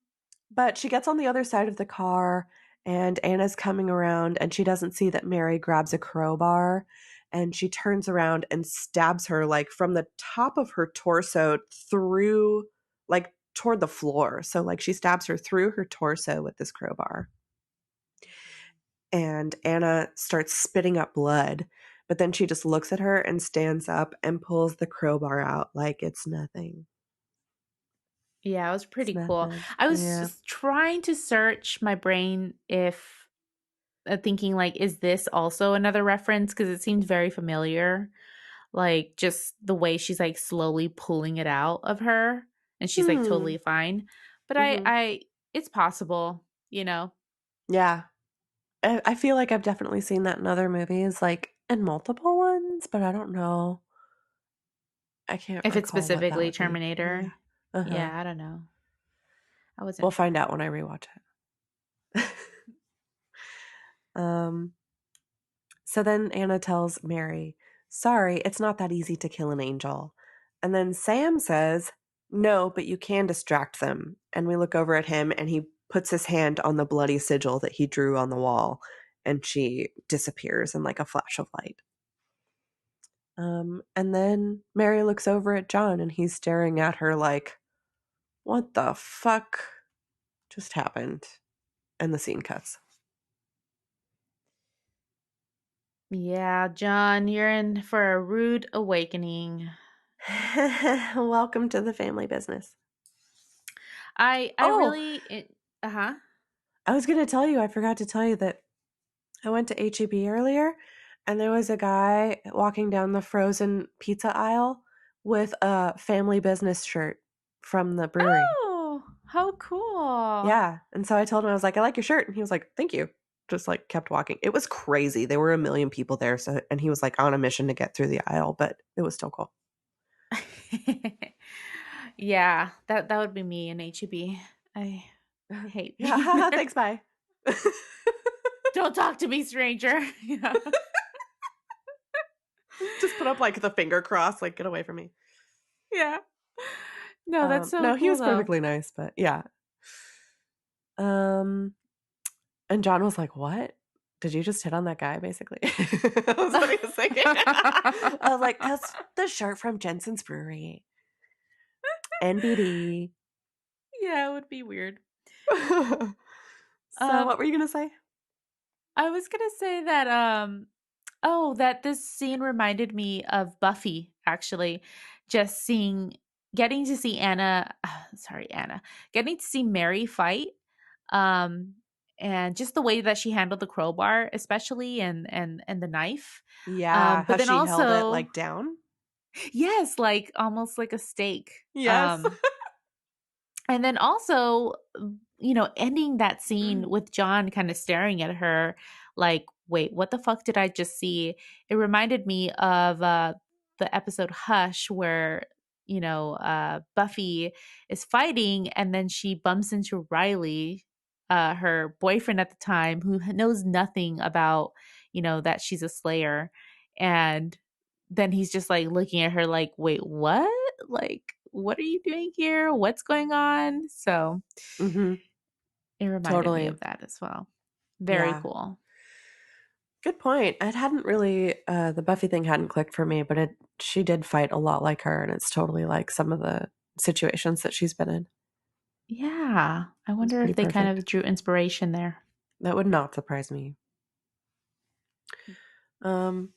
but she gets on the other side of the car and Anna's coming around and she doesn't see that Mary grabs a crowbar and she turns around and stabs her like from the top of her torso through like toward the floor. So like she stabs her through her torso with this crowbar. And Anna starts spitting up blood, but then she just looks at her and stands up and pulls the crowbar out like it's nothing. Yeah, it was It's pretty cool. nothing. I was Yeah. just trying to search my brain if thinking like, is this also another reference? Because it seemed very familiar. Like just the way she's like slowly pulling it out of her and she's like Hmm. totally fine. But Mm-hmm. it's possible, you know, Yeah. I feel like I've definitely seen that in other movies, like in multiple ones, but I don't know. I can't if it's recall what that specifically would be. Yeah. Terminator. Uh huh. Yeah, I don't know. I We'll wasn't find sure. out when I rewatch it. um. So then Anna tells Mary, "Sorry, it's not that easy to kill an angel." And then Sam says, "No, but you can distract them." And we look over at him and he puts his hand on the bloody sigil that he drew on the wall and she disappears in like a flash of light. And then Mary looks over at John and he's staring at her like, what the fuck just happened? And the scene cuts. Yeah, John, you're in for a rude awakening. Welcome to the family business. I Oh, really uh-huh. I was going to tell you, I forgot to tell you that I went to HEB earlier and there was a guy walking down the frozen pizza aisle with a family business shirt from the brewery. Oh, how cool. Yeah. And so I told him, I was like, I like your shirt. And he was like, thank you. Just like kept walking. It was crazy. There were a million people there. So, and he was like on a mission to get through the aisle, but it was still cool. Yeah, that would be me in HEB. I hate being Yeah. there. Thanks. Bye. Don't talk to me, stranger. Yeah. Just put up like the finger cross, like, get away from me. Yeah. No, that's so No, he cool was though. perfectly nice, but yeah. Um, and John was like, what? Did you just hit on that guy, basically? I was what he was thinking. I was like, that's the shirt from Jensen's Brewery. NBD. Yeah, it would be weird. So Um, what were you gonna say? I was gonna say that that this scene reminded me of Buffy, actually. Just getting to see Anna, getting to see Mary fight, um, and just the way that she handled the crowbar, especially, and the knife. Yeah, how But then she held it also, like down. yes, like almost like a stake. Yes. And then also, ending that scene with John kind of staring at her, like wait, what the fuck did I just see? It reminded me of the episode Hush, where, Buffy is fighting and then she bumps into Riley, her boyfriend at the time, who knows nothing about, that she's a slayer. And then he's just like looking at her like, wait, what? Like, what are you doing here? What's going on? So Mm-hmm. it reminded me Totally. of that as well. Very Yeah. cool. Good point. It hadn't really the Buffy thing hadn't clicked for me, but she did fight a lot like her, and it's totally like some of the situations that she's been in. Yeah. I It's wonder pretty if they kind perfect. of drew inspiration there. That would not surprise me. Um,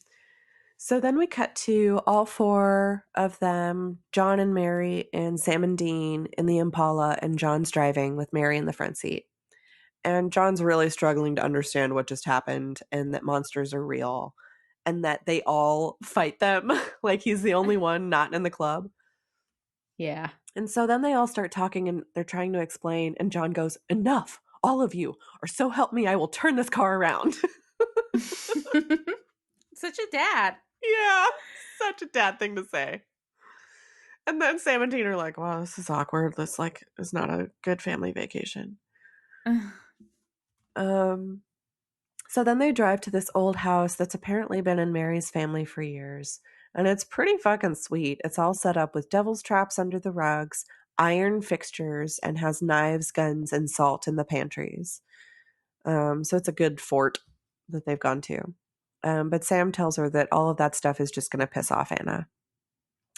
so then we cut to all four of them, John and Mary and Sam and Dean in the Impala, and John's driving with Mary in the front seat. And John's really struggling to understand what just happened and that monsters are real and that they all fight them. Like he's the only one not in the club. Yeah. And so then they all start talking and they're trying to explain. And John goes, "Enough, all of you, or so help me, I will turn this car around." Such a dad. Yeah, such a dad thing to say. And then Sam and Dean are like, "Wow, this is awkward. This like is not a good family vacation." Um, so then they drive to this old house that's apparently been in Mary's family for years. And it's pretty fucking sweet. It's all set up with devil's traps under the rugs, iron fixtures, and has knives, guns, and salt in the pantries. So it's a good fort that they've gone to. But Sam tells her that all of that stuff is just going to piss off Anna.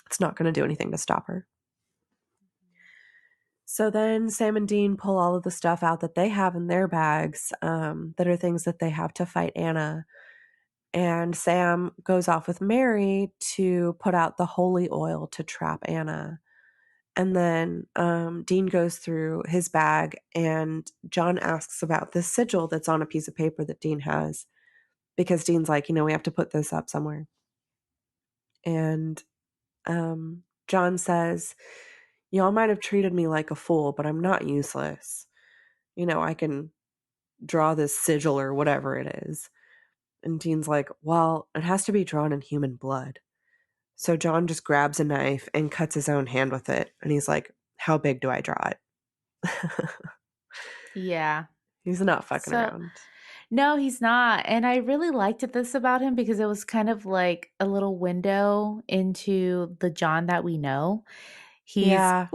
It's not going to do anything to stop her. So then Sam and Dean pull all of the stuff out that they have in their bags that are things that they have to fight Anna. And Sam goes off with Mary to put out the holy oil to trap Anna. And then Dean goes through his bag, and John asks about this sigil that's on a piece of paper that Dean has, because Dean's like, we have to put this up somewhere. And John says, "Y'all might have treated me like a fool, but I'm not useless. I can draw this sigil or whatever it is." And Dean's like, "Well, it has to be drawn in human blood." So John just grabs a knife and cuts his own hand with it. And he's like, "How big do I draw it?" Yeah. He's not fucking So, around. no, he's not. And I really liked this about him because it was kind of like a little window into the John that we know. Yeah.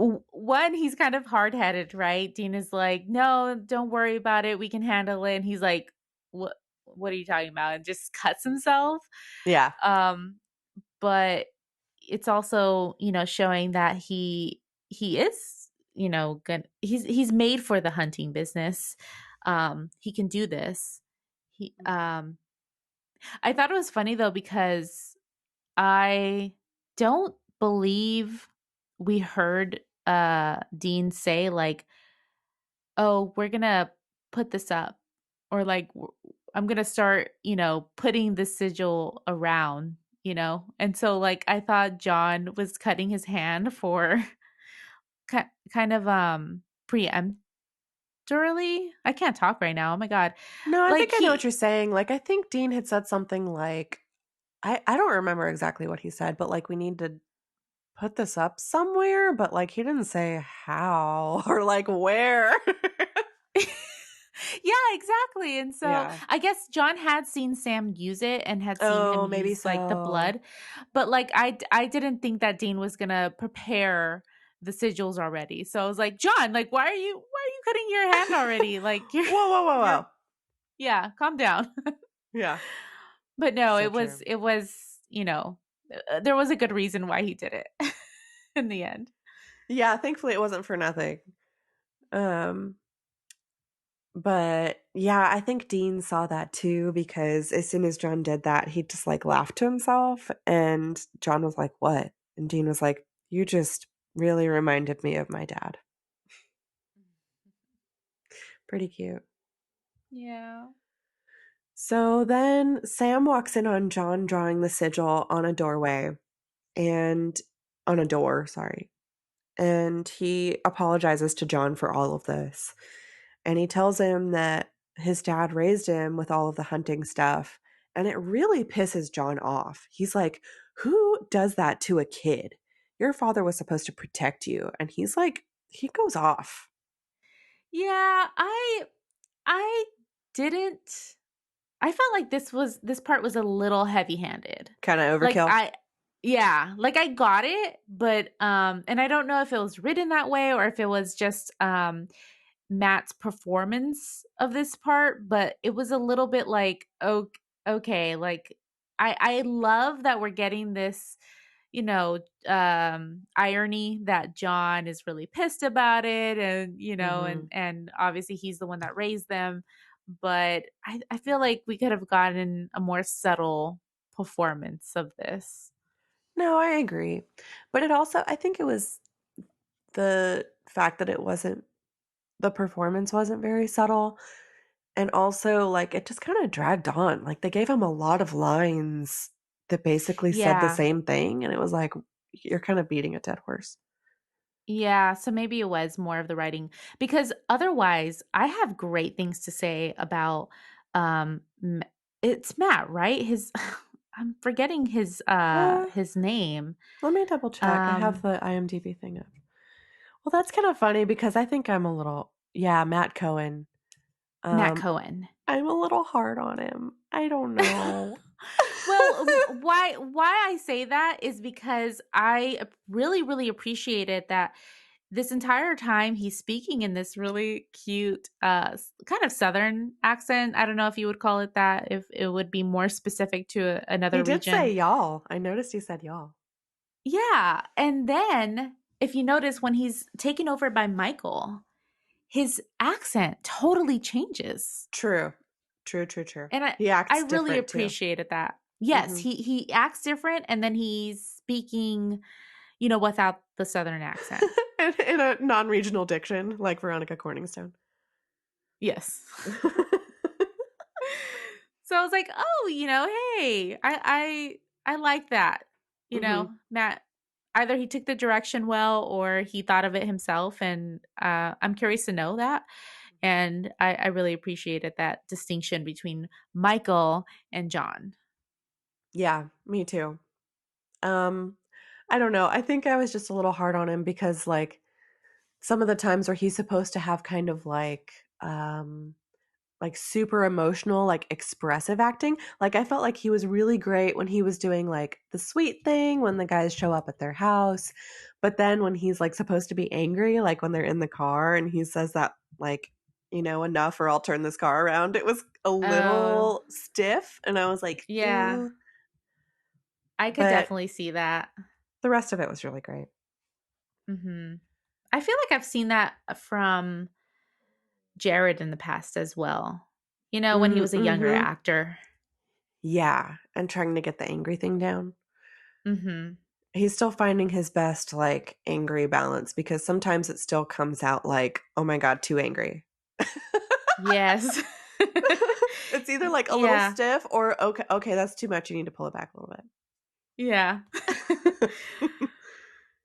He's kind of hard headed, right? Dean is like, no, don't worry about it. We can handle it. And he's like, what are you talking about? And just cuts himself. Yeah. Um, but it's also, showing that he is, good. He's made for the hunting business. He can do this. He I thought it was funny though because I don't believe we heard Dean say like, "Oh, we're going to put this up," or like, "I'm going to start, putting the sigil around," And so like I thought John was cutting his hand for kind of preemptorily. I can't talk right now. Oh my god. No, I Like think I know what he you're saying. Like, I think Dean had said something like, I don't remember exactly what he said, but like, we need to put this up somewhere, but like, he didn't say how or like where. Yeah, exactly. And so Yeah. I guess John had seen Sam use it and had seen him Oh, maybe use like the so. blood. But like I didn't think that Dean was going to prepare the sigils already. So I was like, "John, like why are you cutting your hand already? Like you're Whoa, whoa, whoa, you're whoa. yeah, calm down." Yeah. But no, So it was, there was a good reason why he did it in the end. yeah, thankfully it wasn't for nothing. Um, but yeah, I think Dean saw that too because as soon as John did that, he just like laughed to himself and John was like, "What?" And Dean was like, "You just really reminded me of my dad." Pretty cute. Yeah. So then Sam walks in on John drawing the sigil on a doorway and on a door, sorry. And he apologizes to John for all of this. And he tells him that his dad raised him with all of the hunting stuff, and it really pisses John off. He's like, "Who does that to a kid? Your father was supposed to protect you." And he's like, he goes off. Yeah, I didn't I felt like this part was a little heavy-handed. Kind of Like overkill. like I got it, but and I don't know if it was written that way or if it was just Matt's performance of this part, but it was a little bit like, okay, like I love that we're getting this, you know, irony that John is really pissed about it, and Hmm. and obviously he's the one that raised them, but I feel like we could have gotten a more subtle performance of this. No, I agree. But it also, I think it was the fact that the performance wasn't very subtle. And also, like, it just kind of dragged on. Like, they gave him a lot of lines that basically said the Yeah. same thing. And it was like, you're kind of beating a dead horse. Yeah, so maybe it was more of the writing because otherwise I have great things to say about M- it's Matt, right? His I'm forgetting Uh, his name. Let me double check. I have Um the IMDb thing up. Well, that's kind of funny because I think I'm a little, yeah, Matt Cohen. Matt Um, Cohen. I'm a little hard on him. I don't know. Well, why I say that is because really appreciated that this entire time he's speaking in this really cute kind of southern accent. I don't know if you would call it that, if it would be more specific to He another did say region. y'all. I noticed he said y'all. Yeah, and then if you notice when he's taken over by Michael, his accent totally changes. True. True, true, true. And He I acts really different too. appreciated that. Yes, Hmm. he acts different and then he's speaking, without the southern accent. In a non-regional diction, like Veronica Corningstone. Yes. So I was like, "Oh, hey, I like that." Hmm. Matt, either he took the direction well or he thought of it himself, and I'm curious to know that. And I really appreciated that distinction between Michael and John. Yeah, me too. Um, I don't know. I think I was just a little hard on him because, like, some of the times where he's supposed to have kind of like super emotional, like expressive acting. Like I felt like he was really great when he was doing like the sweet thing when the guys show up at their house. But then when he's like supposed to be angry, like when they're in the car and he says that like, enough or I'll turn this car around, it was a Oh, little stiff and I was like, yeah. ooh. I could But definitely see that. the rest of it was really great. Mhm. I feel like I've seen that from Jared in the past as well. When he was a younger Mm-hmm. actor. Yeah. And trying to get the angry thing down. Mhm. He's still finding his best like angry balance because sometimes it still comes out like, oh my God, too angry. Yes. It's either like a little Yeah. stiff or okay, that's too much. You need to pull it back a little Yeah. bit.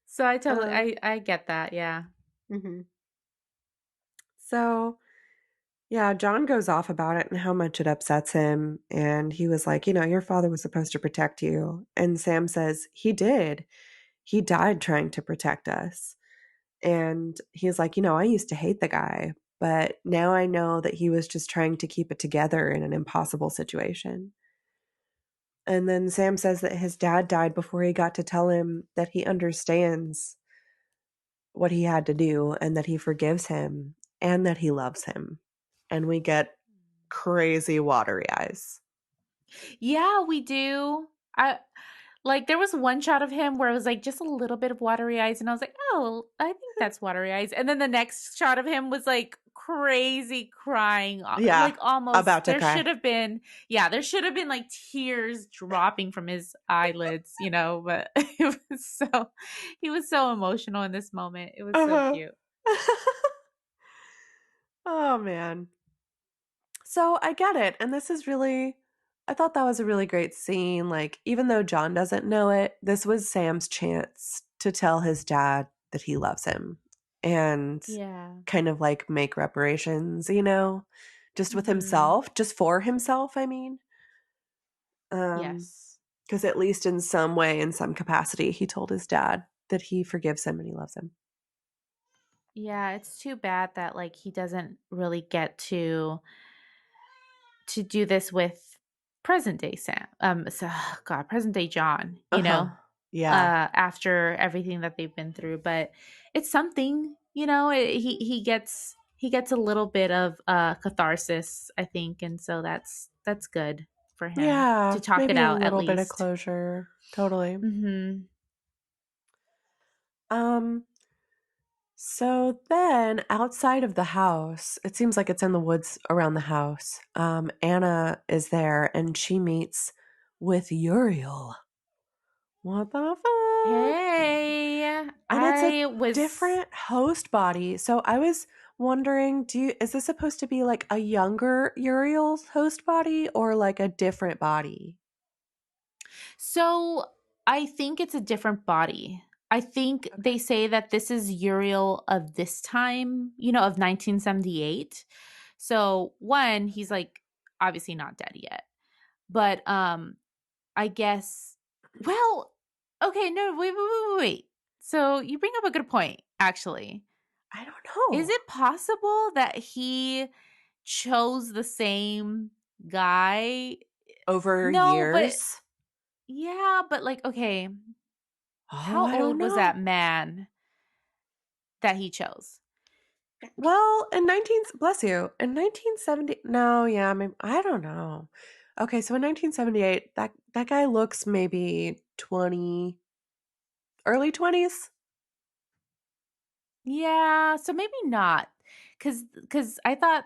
So I totally um, I get that, yeah. mhm. So yeah, John goes off about it and how much it upsets him. And he was like, your father was supposed to protect you. And Sam says, he did. He died trying to protect us. And he's like, I used to hate the guy, but now I know that he was just trying to keep it together in an impossible situation. And then Sam says that his dad died before he got to tell him that he understands what he had to do and that he forgives him and that he loves him. And we get crazy watery eyes. Yeah, we do. I Like, there was one shot of him where it was, like, just a little bit of watery eyes, and I was like, "Oh, I think that's watery eyes," and then the next shot of him was, like, crazy crying, Yeah, like, almost about to cry. there should have been, like, tears dropping from his eyelids, but it was he was so emotional in this moment. It was so Uh-huh. cute. Oh, man. So I get it. And this is really, I thought that was a really great scene. Like, even though John doesn't know it, this was Sam's chance to tell his dad that he loves him and Yeah. kind of like make reparations, you know? just with Mhm. himself, just for himself, I mean. Um, Yes. because at least in some way, in some capacity, he told his dad that he forgives him and he loves him. Yeah, it's too bad that like he doesn't really get to do this with present day Sam. So God, present day John, Uh huh. Yeah. after everything that they've been through. But it's something, you know, he gets a little bit of catharsis, I think, and so that's good for him to Yeah. talk it Maybe a out at little bit of least. closure. Totally. Mhm. Um, so then outside of the house, it seems like it's in the woods around the house. Anna is there and she meets with Uriel. What the fuck? Hey, And it's a I was different host body. So I was wondering, is this supposed to be like a younger Uriel's host body or like a different body? So I think it's a different body. I think Okay. they say that this is Uriel of this time, you know, of 1978. So one, he's like obviously not dead yet. But I guess well, okay, no, wait. So you bring up a good point, actually. I don't Is know. it possible that he chose the same guy? Over No, but years? yeah, but like okay, Oh, how I don't old was know. that man that he chose? Well, in 19 bless you, in 1970, no, yeah, maybe, I don't know. Okay, so in 1978, that guy looks maybe 20, early 20s. Yeah, so maybe not, because I thought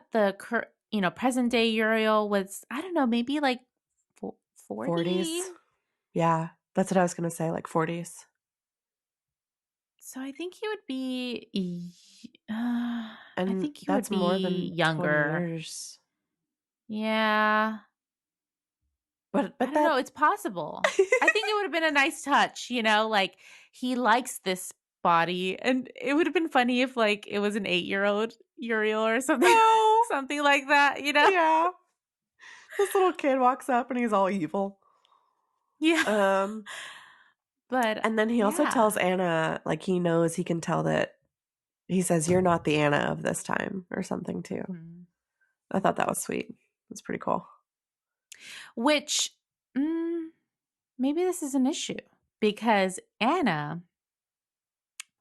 you know, present day Uriel was I don't know, maybe like 40. 40s. Yeah, that's what I was going to say, like 40s. So I think he would be. I And think he would that's more be than 20 younger. years. Yeah, I But don't know. that It's possible. I think it would have been a nice touch, you know, like he likes this body, and it would have been funny if like it was an 8-year-old Uriel or something, no. something like that, you know? Yeah. This little kid walks up and he's all evil. Yeah, Um but and then he also yeah. tells Anna like he knows he can tell that he says you're not the Anna of this time or something too. Mhm. I thought that was sweet. It's pretty cool. Which mm, maybe this is an issue because Anna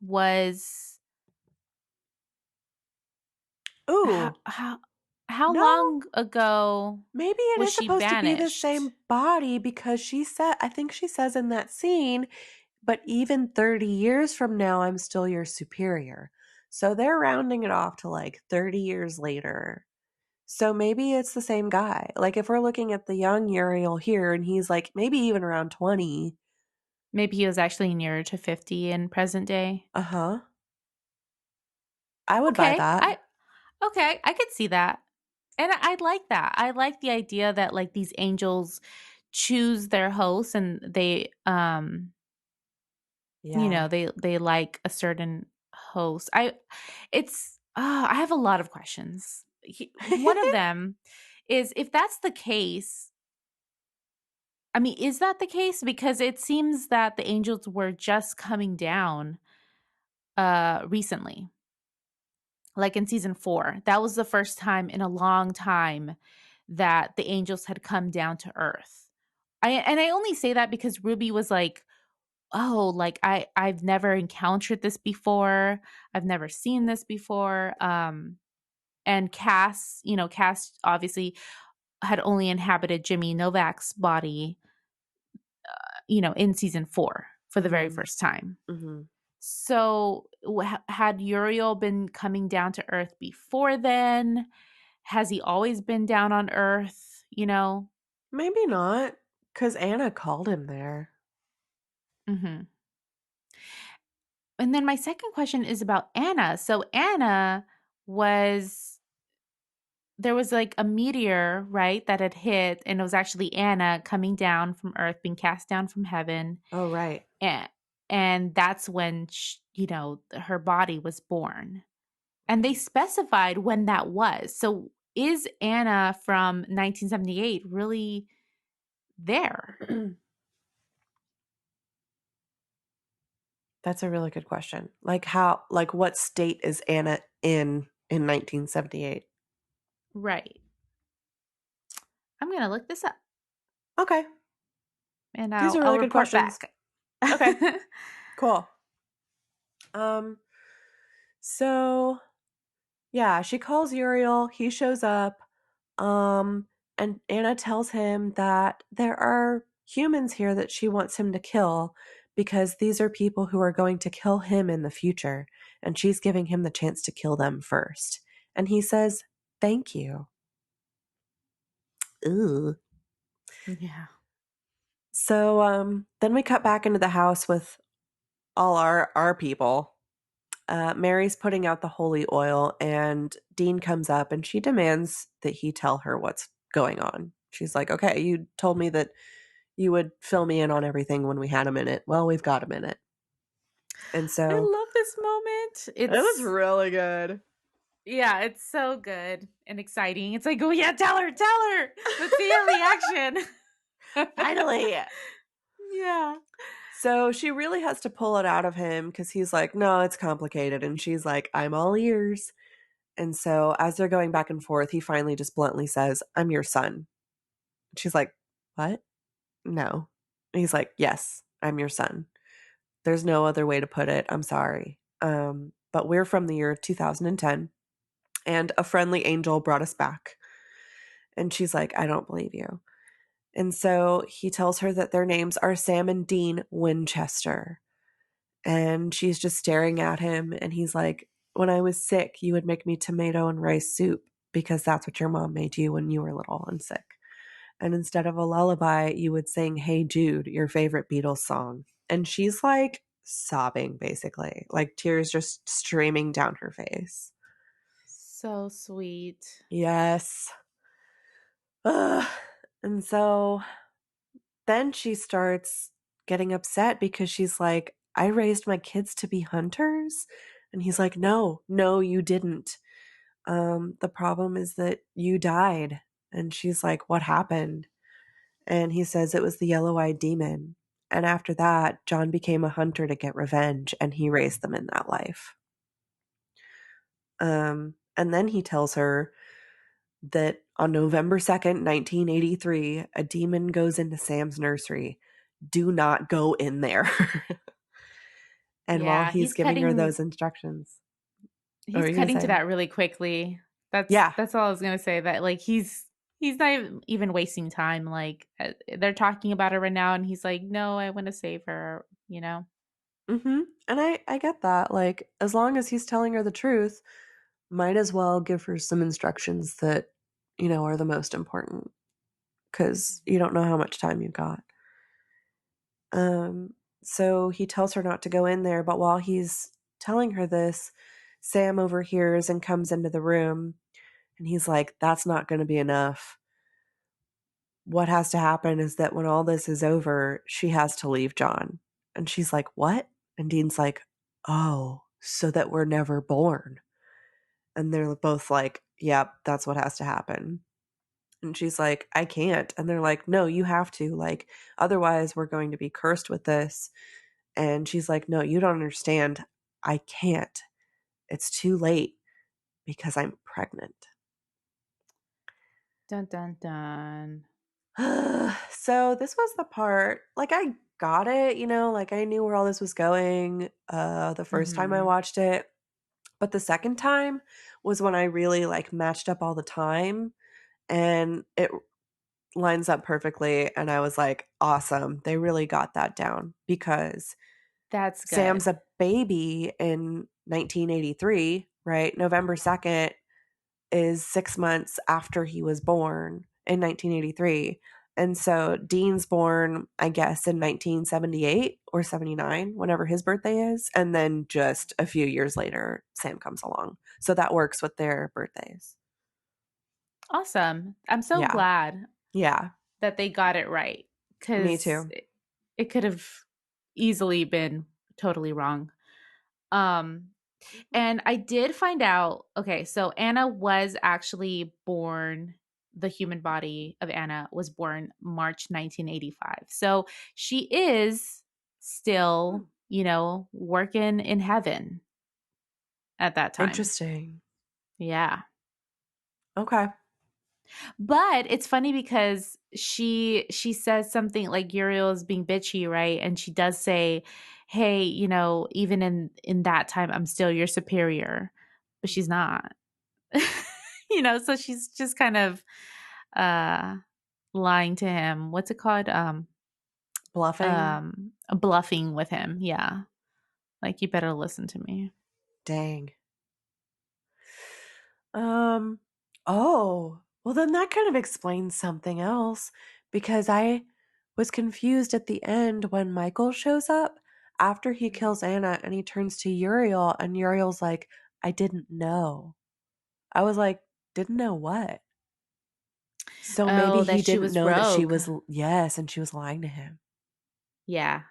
was how Ooh, how, how no, long ago maybe it was is she supposed to be the banished? same body because I think she says in that scene, but even 30 years from now, I'm still your superior. So they're rounding it off to like 30 years later. So maybe it's the same guy. Like if we're looking at the young Uriel here and he's like maybe even around 20. Maybe he was actually nearer to 50 in present day. Uh huh. I would buy Okay, that. I could see that. And I like that. I like the idea that like these angels choose their hosts and they you know, Yeah. they like a certain host. I have a lot of questions. One of them is if that's the case, I mean, is that the case? Because it seems that the angels were just coming down recently, like in season 4. That was the first time in a long time that the angels had come down to earth. I only say that because Ruby was like, "Oh, like I've never encountered this before. I've never seen this before." And Cass, you know, Cass obviously had only inhabited Jimmy Novak's body, you know, in season 4 for the very Mhm. first time. Mhm. So, had Uriel been coming down to Earth before then? Has he always been down on Earth? You know? Maybe not cuz Anna called him there. Hmm. And then my second question is about Anna. So, Anna was there was like a meteor, right, that had hit, and it was actually Anna coming down from Earth, being cast down from heaven, Oh, right. and that's when you know her body was born, and they specified when that was. So is Anna from 1978 really there? That's a really good question. Like how like what state is Anna in 1978? Right. I'm going to look this up Okay. and These are I'll really good report questions. back. Okay. Cool. Um so yeah, she calls Uriel, he shows up. Um and Anna tells him that there are humans here that she wants him to kill because these are people who are going to kill him in the future and she's giving him the chance to kill them first. And he says, "Thank you." Ooh. Yeah. So then we cut back into the house with all our people. Mary's putting out the holy oil, and Dean comes up and she demands that he tell her what's going on. She's like, "Okay, you told me that you would fill me in on everything when we had a minute. Well, we've got a minute." And I so love this moment. it was It's really good. Yeah, it's so good and exciting. It's like, "Oh yeah, tell her. Let's see her reaction." Finally. Yeah. So she really has to pull it out of him because he's like, "No, it's complicated." And she's like, "I'm all ears." And so as they're going back and forth, he finally just bluntly says, "I'm your son." She's like, "What? No." And he's like, "Yes, I'm your son. There's no other way to put it. I'm sorry. But we're from the year 2010, and a friendly angel brought us back." And she's like, "I don't believe you." And so he tells her that their names are Sam and Dean Winchester. And she's just staring at him. And he's like, "When I was sick, you would make me tomato and rice soup because that's what your mom made you when you were little and sick. And instead of a lullaby, you would sing Hey Jude, your favorite Beatles song." And she's like sobbing, basically, like tears just streaming down her face. So sweet. Yes. Ugh. And so then she starts getting upset because she's like, "I raised my kids to be hunters." And he's like, "No, no, you didn't. The problem is that you died." And she's like, "What happened?" And he says it was the yellow-eyed demon. And after that, John became a hunter to get revenge, and he raised them in that life. And then he tells her that on November 2nd, 1983, a demon goes into Sam's nursery. Do not go in there. And while Yeah, he's giving her those instructions, what were he's you going to cutting to say? that really quickly. Yeah. That's all I was gonna say. That like he's not even wasting time. Like they're talking about her right now, and he's like, "No, I want to save her." You know. And I get that. Like, as long as he's telling her the truth, might as well give her some instructions that, are the most important because you don't know how much time you've got. Um, so he tells her not to go in there, but while he's telling her this, Sam overhears and comes into the room, and he's like, "That's not going to be enough. What has to happen is that when all this is over, she has to leave John." And she's like, "What?" And Dean's like, "Oh, so that we're never born." And they're both like, "Yep, that's what has to happen." And she's like, "I can't." And they're like, "No, you have to. Like, otherwise, we're going to be cursed with this." And she's like, "No, you don't understand. I can't. It's too late because I'm pregnant." Dun dun dun. So this was the part, like I got it, like I knew where all this was going the first time I Mm-hmm. watched it, but the second time was when I really like matched up all the time and it lines up perfectly and I was like, "Awesome. They really got that down because That's Sam's good. a baby in 1983, right? November 2nd is 6 months after he was born in 1983. And so Dean's born, I guess, in 1978 or 79, whenever his birthday is. And then just a few years later, Sam comes along. So that works with their birthdays. Awesome. I'm so Yeah. glad Yeah. that they got it right Me because too. it could have easily been totally wrong. Um, Mhm. And I did find out, okay, so Anna was actually born, the human body of Anna was born March 1985. So she is Hmm. still, working in heaven at that time. Interesting. Yeah. Okay. But it's funny because she says something like Uriel is being bitchy, right? And she does say, "Hey, even in that time, I'm still your superior," but she's not. So she's just kind of uh lying to him. What's it called? Bluffing. Bluffing with him. Yeah, like you better listen to me. Dang. Um, oh, well, then that kind of explains something else because I was confused at the end when Michael shows up after he Mhm. kills Anna and he turns to Uriel and Uriel's like, I didn't know. I was like, didn't know what? So maybe Oh, that he she didn't was know that she rogue. was, yes, and she was lying to him. Yeah.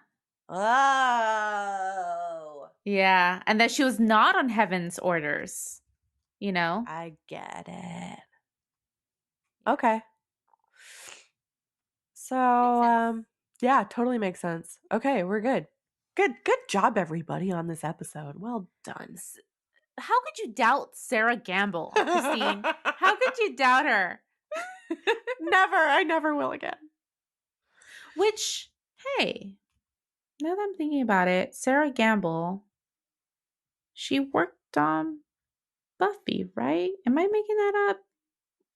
Oh, Yeah, and that she was not on heaven's orders, you know? I get it. Yeah. Okay. So, Makes sense. yeah, totally makes sense. Okay, we're good. Good job, everybody, on this episode. Well done. S How could you doubt Sarah Gamble, Christine? How could you doubt her? Never, I never will again. Which, hey, now that I'm thinking about it, Sarah Gamble, she worked on Buffy, right? Am I making that up?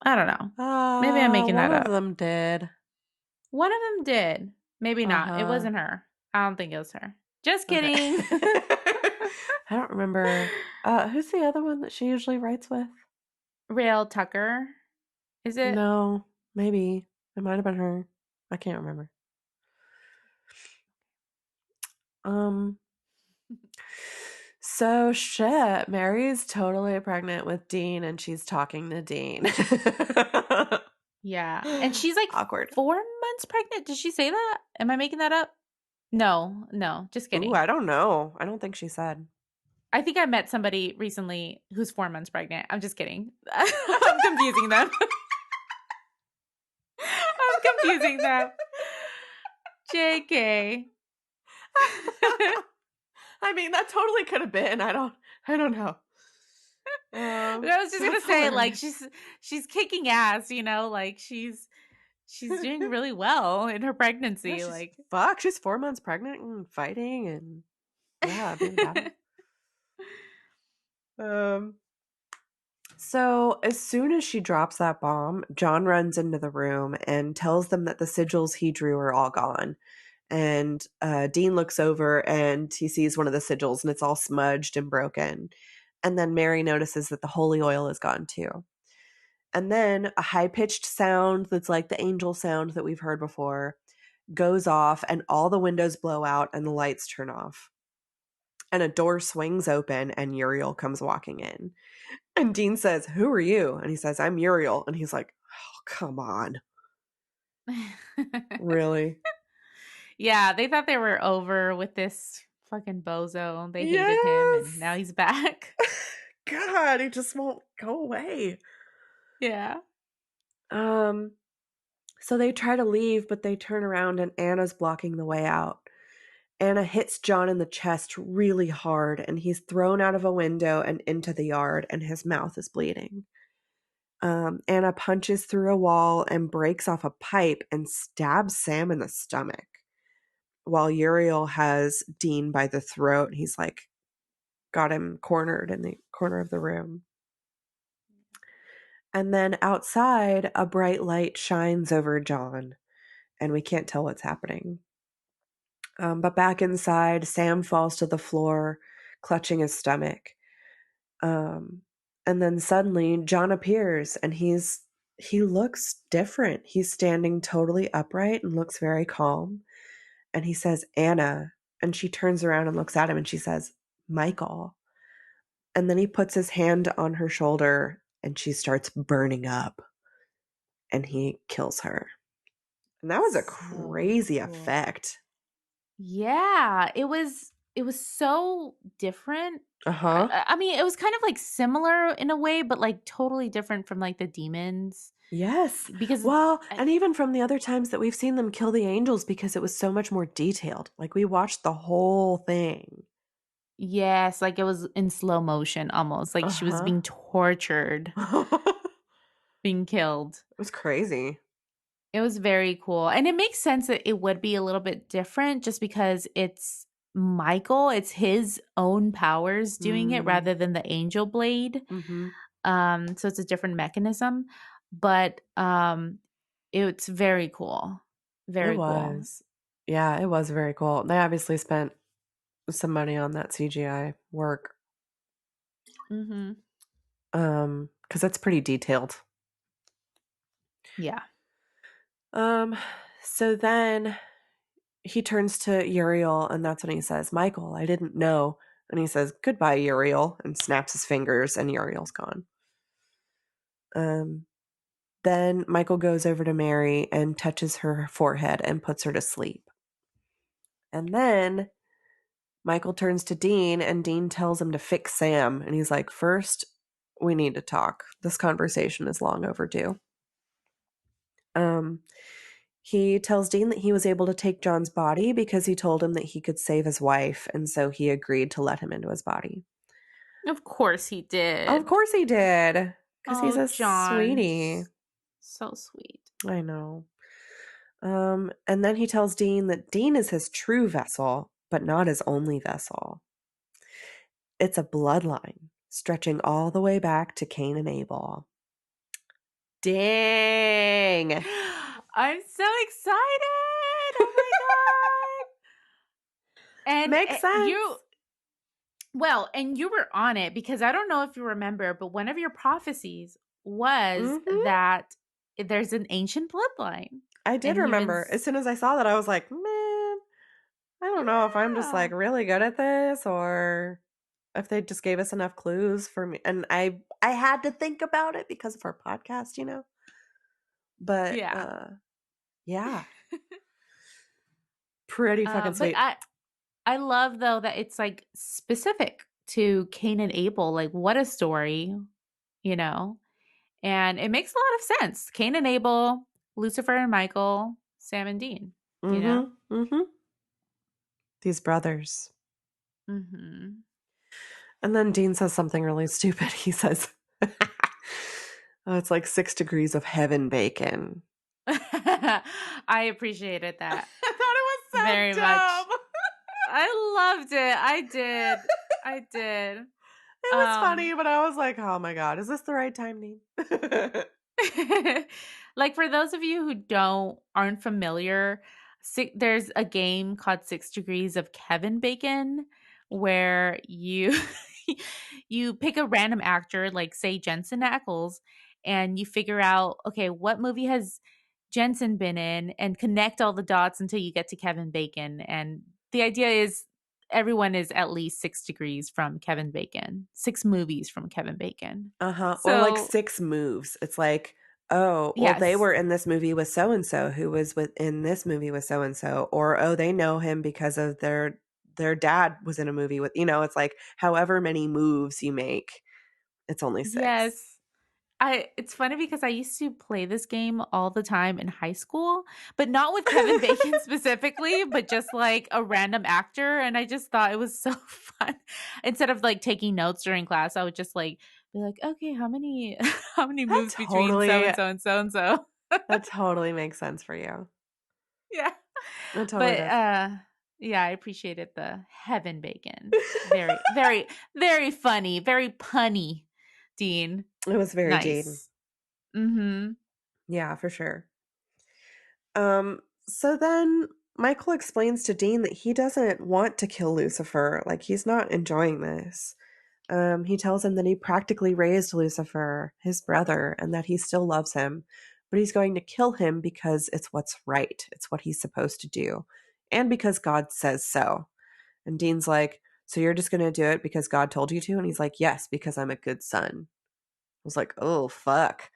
I don't know. Maybe I'm making One that of up. them did. One of them did. Maybe not. It Uh-huh. wasn't her. I don't think it was her. Just Okay. kidding. I don't remember. Who's the other one that she usually writes with? Rail Tucker, is it? No, maybe. It might have been her. I can't remember. Um, so shit, Mary's totally pregnant with Dean and she's talking to Dean. Yeah. And she's like Awkward. 4 months pregnant. Did she say that? Am I making that up? No, no, just Ooh, kidding. I don't know. I don't think she said. I think I met somebody recently who's 4 months pregnant. I'm just kidding. I'm confusing them. I'm confusing them. JK. I mean, that totally could have been. I don't know. I was just gonna That's say, like, hilarious. she's kicking ass, like she's doing really well in her Yeah, pregnancy. she's Like, fuck. She's 4 months pregnant and fighting and yeah, being bad. Um, so as soon as she drops that bomb, John runs into the room and tells them that the sigils he drew are all gone. And Dean looks over and he sees one of the sigils and it's all smudged and broken. And then Mary notices that the holy oil is gone too. And then a high pitched sound that's like the angel sound that we've heard before goes off, and all the windows blow out and the lights turn off. And a door swings open, and Uriel comes walking in. And Dean says, "Who are you?" And he says, "I'm Uriel." And he's like, "Oh, come on. Really?" yeah, they thought they were over with this fucking bozo. They hated him, and now Yes. he's back. God, he just won't go away. Yeah. Um, so they try to leave, but they turn around and Anna's blocking the way out. Anna hits John in the chest really hard, and he's thrown out of a window and into the yard, and his mouth is bleeding. Anna punches through a wall and breaks off a pipe and stabs Sam in the stomach, while Uriel has Dean by the throat. He's like, got him cornered in the corner of the room. And then outside, a bright light shines over John, and we can't tell what's happening. But back inside, Sam falls to the floor, clutching his stomach. Um, and then suddenly, John appears, and he looks different. He's standing totally upright and looks very calm. And he says, "Anna," and she turns around and looks at him, and she says, "Michael." And then he puts his hand on her shoulder, and she starts burning up, and he kills her. And that was a So crazy cool. effect. Yeah, it was it was so different. Uh-huh. I mean, it was kind of, like, similar in a way, but, like, totally different from, like, the demons Yes. because Well, I and even from the other times that we've seen them kill the angels because it was so much more detailed. Like we watched the whole thing. yes, like, it was in slow motion almost, like she was Uh-huh. being tortured, It being killed. was crazy. It was very cool, and it makes sense that it would be a little bit different just because it's Michael, it's his own powers doing it Mm, rather than the angel blade, mhm. so it's a different mechanism, but, it's very cool. It Very cool. was. Yeah, it was very cool. They obviously spent some money on that CGI work. Mhm. Because it's pretty detailed. Yeah. Um, so then he turns to Uriel, and that's when he says, Michael, I didn't know. And he says, Goodbye, Uriel, and snaps his fingers, and Uriel's gone. Um, then Michael goes over to Mary and touches her forehead and puts her to sleep. And then Michael turns to Dean, and Dean tells him to fix Sam. And he's like, First, we need to talk. This conversation is long overdue. Um, he tells Dean that he was able to take John's body because he told him that he could save his wife, and so he agreed to let him into his body. Of course he Of did. course he did, because he's Oh, a John. sweetie. So sweet. I know. And then he tells Dean that Dean is his true vessel, but not his only vessel. It's a bloodline stretching all the way back to Cain and Abel. Dang! I'm so excited. Oh my god. And Makes you sense. and you were on it because I don't know if you remember, but one of your prophecies was Mm-hmm. that there's an ancient bloodline. I did And he even remember. As soon as I saw that, I was like, man, I don't know if I'm just yeah. like really good at this or if they just gave us enough clues for me. And I had to think about it because of our podcast, you know. But Yeah. yeah, pretty fucking But sweet. I love though that it's like specific to Cain and Abel. Like what a story, you know? And it makes a lot of sense. Cain and Abel, Lucifer and Michael, Sam and Dean, you know? Mm-hmm. Mm-hmm. These brothers. Mhm. And then Dean says something really stupid. He says, oh, it's like 6 degrees of heaven bacon. I appreciated that I thought it was very so much. dumb. I loved it. I did. I did. It was Um funny, but I was like, oh my God, is this the right time, Dean? like for those of you who aren't familiar, there's a game called 6 Degrees of Kevin Bacon where you you pick a random actor like say Jensen Ackles and you figure out okay what movie has Jensen been in and connect all the dots until you get to Kevin Bacon, and the idea is everyone is at least 6 degrees from Kevin Bacon, 6 movies from Kevin Bacon. Uh-huh. Or like So 6 moves. It's like, oh, well, they yes. were in this movie with so and so who was in this movie with so and so. Or oh, they know him because of their dad was in a movie with, it's like however many moves you make, it's only six. Yes. I It's funny because I used to play this game all the time in high school, but not with Kevin Bacon specifically, but just like a random actor, and I just thought it was so fun. Instead of like taking notes during class, I would just like be like, "Okay, how many how many That moves between so totally and so and so and so?" that totally makes sense for you. Yeah. It totally But does. yeah, I appreciated the Heaven Bacon. Very very funny, very punny, Dean. It was very Dean. Nice. Mhm. Yeah, for sure. So then Michael explains to Dean that he doesn't want to kill Lucifer. Like he's not enjoying this. He tells him that he practically raised Lucifer, his brother, and that he still loves him, but he's going to kill him because it's what's right. It's what he's supposed to do. And because God says so. And Dean's like, so you're just going to do it because God told you to? And he's like, yes, because I'm a good son. I was like, oh, fuck.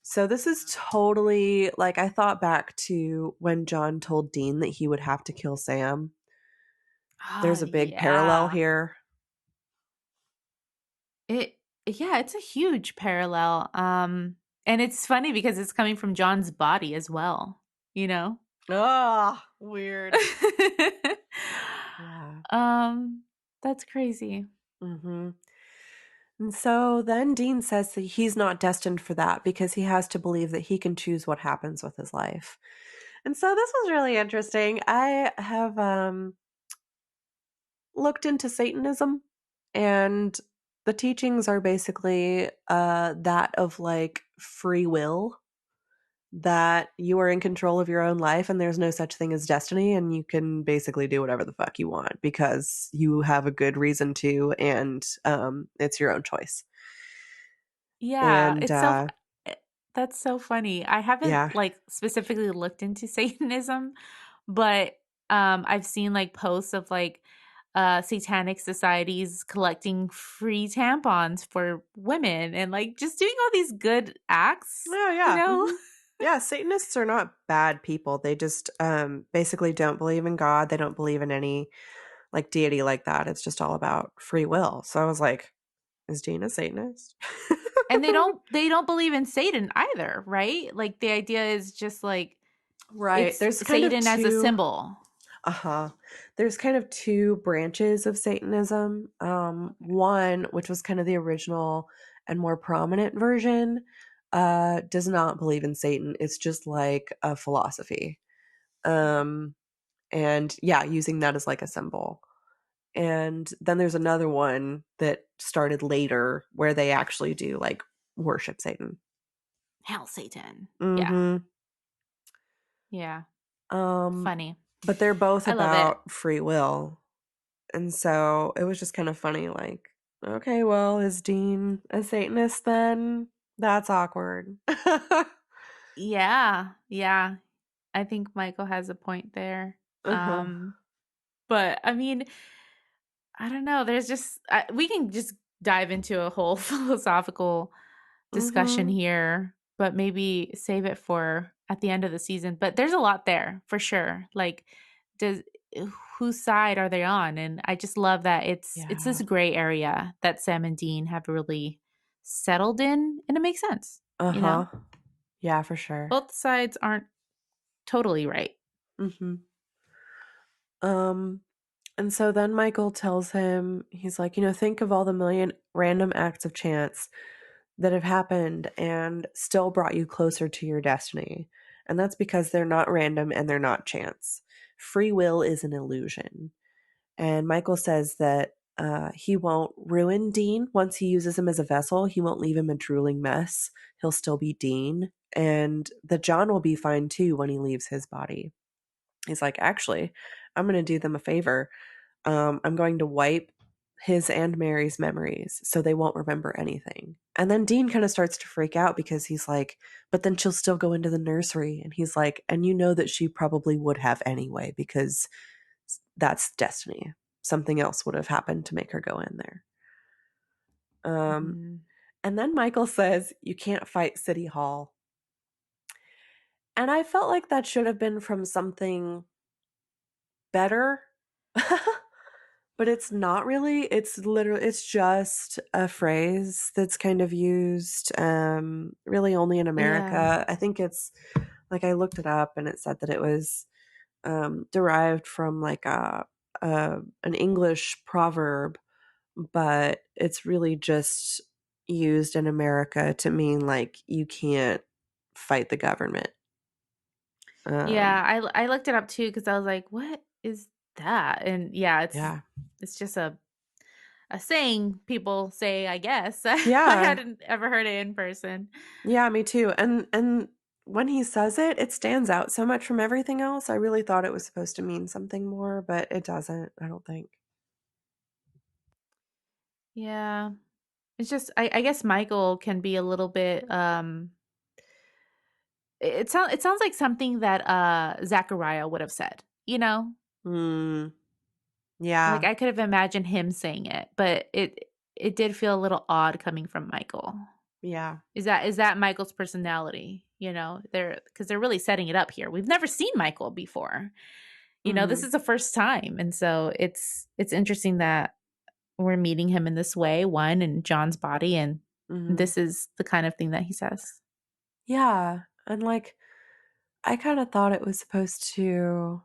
So this is totally like I thought back to when John told Dean that he would have to kill Sam. Oh, There's a big parallel yeah. here. It yeah, it's a huge parallel. And it's funny because it's coming from John's body as well, you know? Ah, weird. Yeah. um, that's crazy. Hmm. And so then Dean says that he's not destined for that because he has to believe that he can choose what happens with his life. And so this was really interesting. I have looked into Satanism, and the teachings are basically that of like free will, that you are in control of your own life and there's no such thing as destiny, and you can basically do whatever the fuck you want because you have a good reason to, and it's your own choice. Yeah, And it's so eh, that's so funny. I haven't, yeah. like, specifically looked into Satanism, but, I've seen, like, posts of, like, satanic societies collecting free tampons for women and, like, just doing all these good acts, Oh you yeah. know? Hmm. Yeah, Satanists are not bad people. They just basically don't believe in God. They don't believe in any like deity like that. It's just all about free will. So I was like, is Dean a Satanist? And they don't believe in Satan either, right? Like, the idea is just, like, Right. it's There's kind of Satan as a two. symbol. Uh-huh. There's kind of two branches of Satanism. Okay. One, which was kind of the original and more prominent version, does not believe in Satan. It's just like a philosophy. Um, and yeah, using that as like a symbol. And then there's another one that started later where they actually do like worship Satan. Hell, Satan. Yeah. Mm-hmm. Yeah. Um, Funny. but they're both I love it. about free will. And so it was just kind of funny, like, okay, well, is Dean a Satanist then? That's awkward. Yeah. Yeah. I think Michael has a point there. Uh-huh. But I mean, I don't know. There's just we can just dive into a whole philosophical discussion Mm-hmm. here, but maybe save it for at the end of the season. But there's a lot there for sure. Like, does whose side are they on? And I just love that it's this Yeah. gray area that Sam and Dean have really settled in, and it makes sense. You Uh-huh. know, Yeah, for sure. both sides aren't totally right. Mm-hmm. Um, and so then Michael tells him, he's like, think of all the million random acts of chance that have happened and still brought you closer to your destiny. And that's because they're not random and they're not chance. Free will is an illusion. And Michael says that he won't ruin Dean once he uses him as a vessel. He won't leave him a drooling mess. He'll still be Dean. And that John will be fine too when he leaves his body. He's like, actually, I'm going to do them a favor. I'm going to wipe his and Mary's memories so they won't remember anything. And then Dean kind of starts to freak out because he's like, but then she'll still go into the nursery. And he's like, and you know that she probably would have anyway because that's destiny. Something else would have happened to make her go in there. Um, Mhm. and then Michael says, you can't fight City Hall. And I felt like that should have been from something better. But it's not really. It's literally, it's just a phrase that's kind of used really only in Yeah. America. I think it's like I looked it up and it said that it was derived from like an English proverb, but it's really just used in America to mean like you can't fight the government. Um, Yeah, I looked it up too because I was like, "What is that?" And yeah, yeah. it's just a saying people say, I guess. I Yeah. hadn't ever heard it in person. Yeah, me too. And when he says it, it stands out so much from everything else. I really thought it was supposed to mean something more, but it doesn't, I don't think. Yeah. It's just I guess Michael can be a little bit it sounds like something that Zachariah would have said, you know? Hmm. Like Yeah. I could have imagined him saying it, but it did feel a little odd coming from Michael. Yeah. Is that Michael's personality? You know, they're because they're really setting it up here. We've never seen Michael before. This Mhm. is the first time. And so it's interesting that we're meeting him in this way, one in John's body, and Mhm. this is the kind of thing that he says. Yeah, and, like, I kinda thought it was supposed to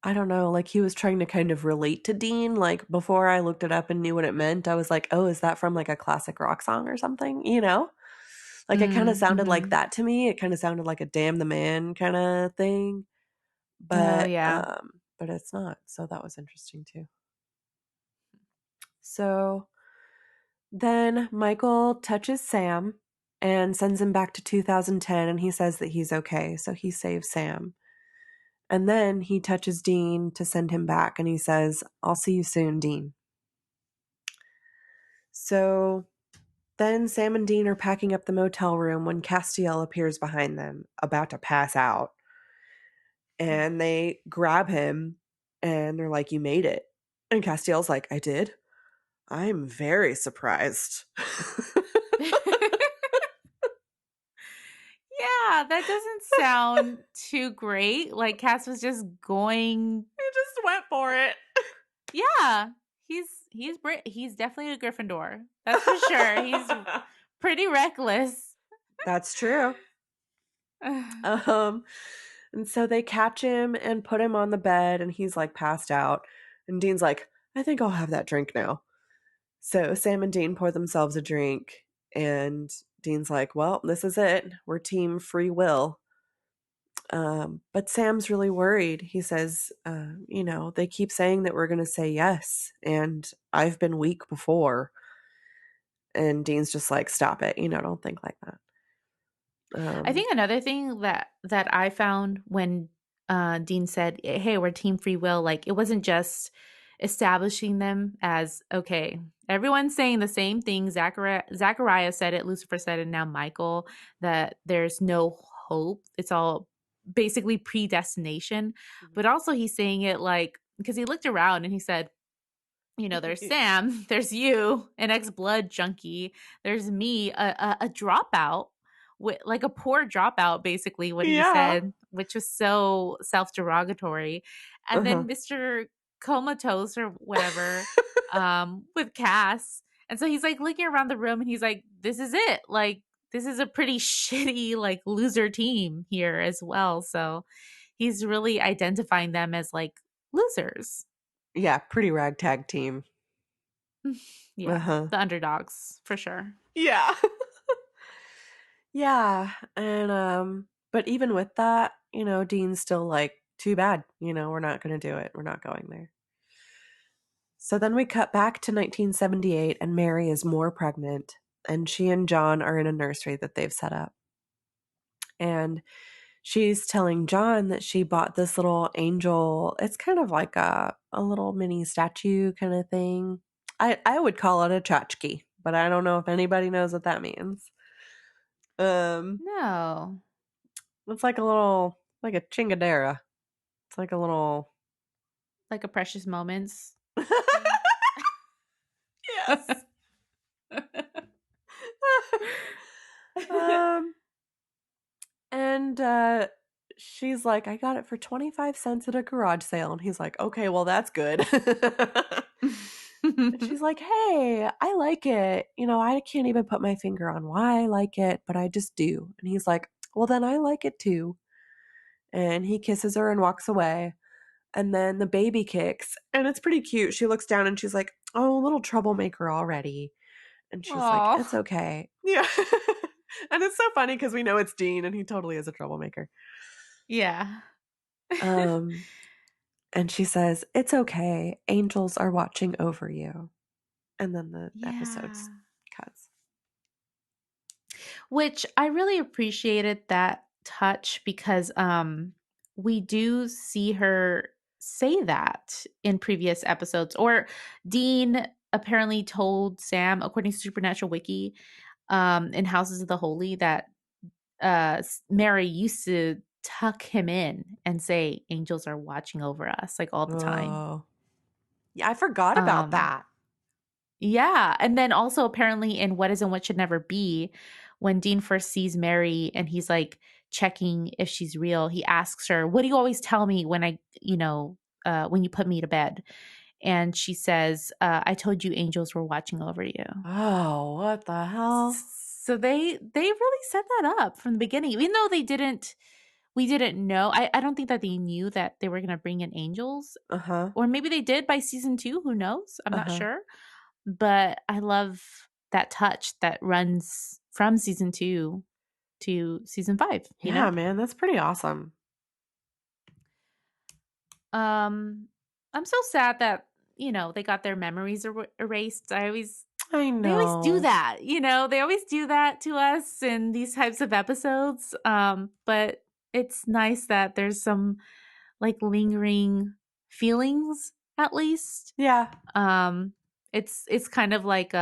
I don't know, like, he was trying to kind of relate to Dean, like, before I looked it up and knew what it meant, I was like, "Oh, is that from, like, a classic rock song or something?" You know? Like, it kinda Mm, sounded like mhm. that to me, it kinda sounded like a "Damn the Man" kinda thing, Oh, yeah. but it's not, so that was interesting too. So, then Michael touches Sam and sends him back to 2010, and he says that he's okay, so he saves Sam. And then he touches Dean to send him back, and he says, "I'll see you soon, Dean." So then Sam and Dean are packing up the motel room when Castiel appears behind them, about to pass out. And they grab him and they're like, "You made it." And Castiel's like, "I did? I'm very surprised." Yeah, that doesn't sound too great. Like Cass was just going. He just went for it. Yeah, he's definitely a Gryffindor. That's for sure. He's pretty reckless. That's true. Um, and so they catch him and put him on the bed, and he's like passed out. And Dean's like, "I think I'll have that drink now." So Sam and Dean pour themselves a drink, and Dean's like, "Well, this is it. We're team free will." But Sam's really worried. He says, they keep saying that we're going to say yes, and I've been weak before. And Dean's just like, "Stop it. Don't think like that." I Um, think another thing that I found when Dean said, "Hey, we're team free will," like it wasn't just establishing them as okay. Everyone's saying the same thing. Zachariah said it, Lucifer said it, and now Michael that there's no hope. It's all basically predestination. But also he's saying it like because he looked around and he said, there's Sam, there's you, an ex blood junkie, there's me, a dropout, with like a poor dropout, basically what he yeah. said, which was so self derogatory, and Uh-huh. then Mister Comatose or whatever, with Cass, and so he's like looking around the room and he's like, this is it, like this is a pretty shitty like loser team here as well, so he's really identifying them as like losers. Yeah, pretty ragtag team. Yeah, Uh-huh. the underdogs for sure. Yeah. Yeah, and, but even with that, Dean's still like, "Too bad, we're not gonna do it. We're not going there." So then we cut back to 1978, and Mary is more pregnant, and she and John are in a nursery that they've set up. And she's telling John that she bought this little angel. It's kind of like a little mini statue kind of thing. I would call it a tchotchke, but I don't know if anybody knows what that means. Um, No, it's like a little, like a chingadera. It's like a little. like a precious moments thing. Yes. um, and she's like, "I got it for 25 cents at a garage sale," and he's like, "Okay, well that's good." And she's like, "Hey, I like it. I can't even put my finger on why I like it, but I just do." And he's like, "Well, then I like it too." And he kisses her and walks away. And then the baby kicks, and it's pretty cute. She looks down and she's like, "Oh, little troublemaker already." And she's like, "It's Oh, okay." Yeah. And it's so funny because we know it's Dean and he totally is a troublemaker. yeah. Um, and she says, "It's okay. Angels are watching over you." And then the episode's Yeah. cuts. Which I really appreciated that touch because we do see her say that in previous episodes. Or Dean apparently told Sam, according to Supernatural Wiki, in Houses of the Holy, that Mary used to tuck him in and say, "Angels are watching over us," like all the time. Oh. Yeah, I forgot about Um, that. yeah, and then also apparently in What Is and What Should Never Be, when Dean first sees Mary and he's like checking if she's real, he asks her, "What do you always tell me when when you put me to bed?" And she says, "I told you angels were watching over you." Oh, what the hell? So they really set that up from the beginning, even though we didn't know. I don't think that they knew that they were going to bring in angels, Uh-huh. or maybe they did by season 2. Who knows? I'm not Uh-huh. sure. But I love that touch that runs from season 2 to season 5, you Yeah, know? man, that's pretty awesome. Um, I'm so sad that, they got their memories erased. I They always do know. that, they always do that to us in these types of episodes. But it's nice that there's some like lingering feelings at least. Yeah. Um, it's kind of like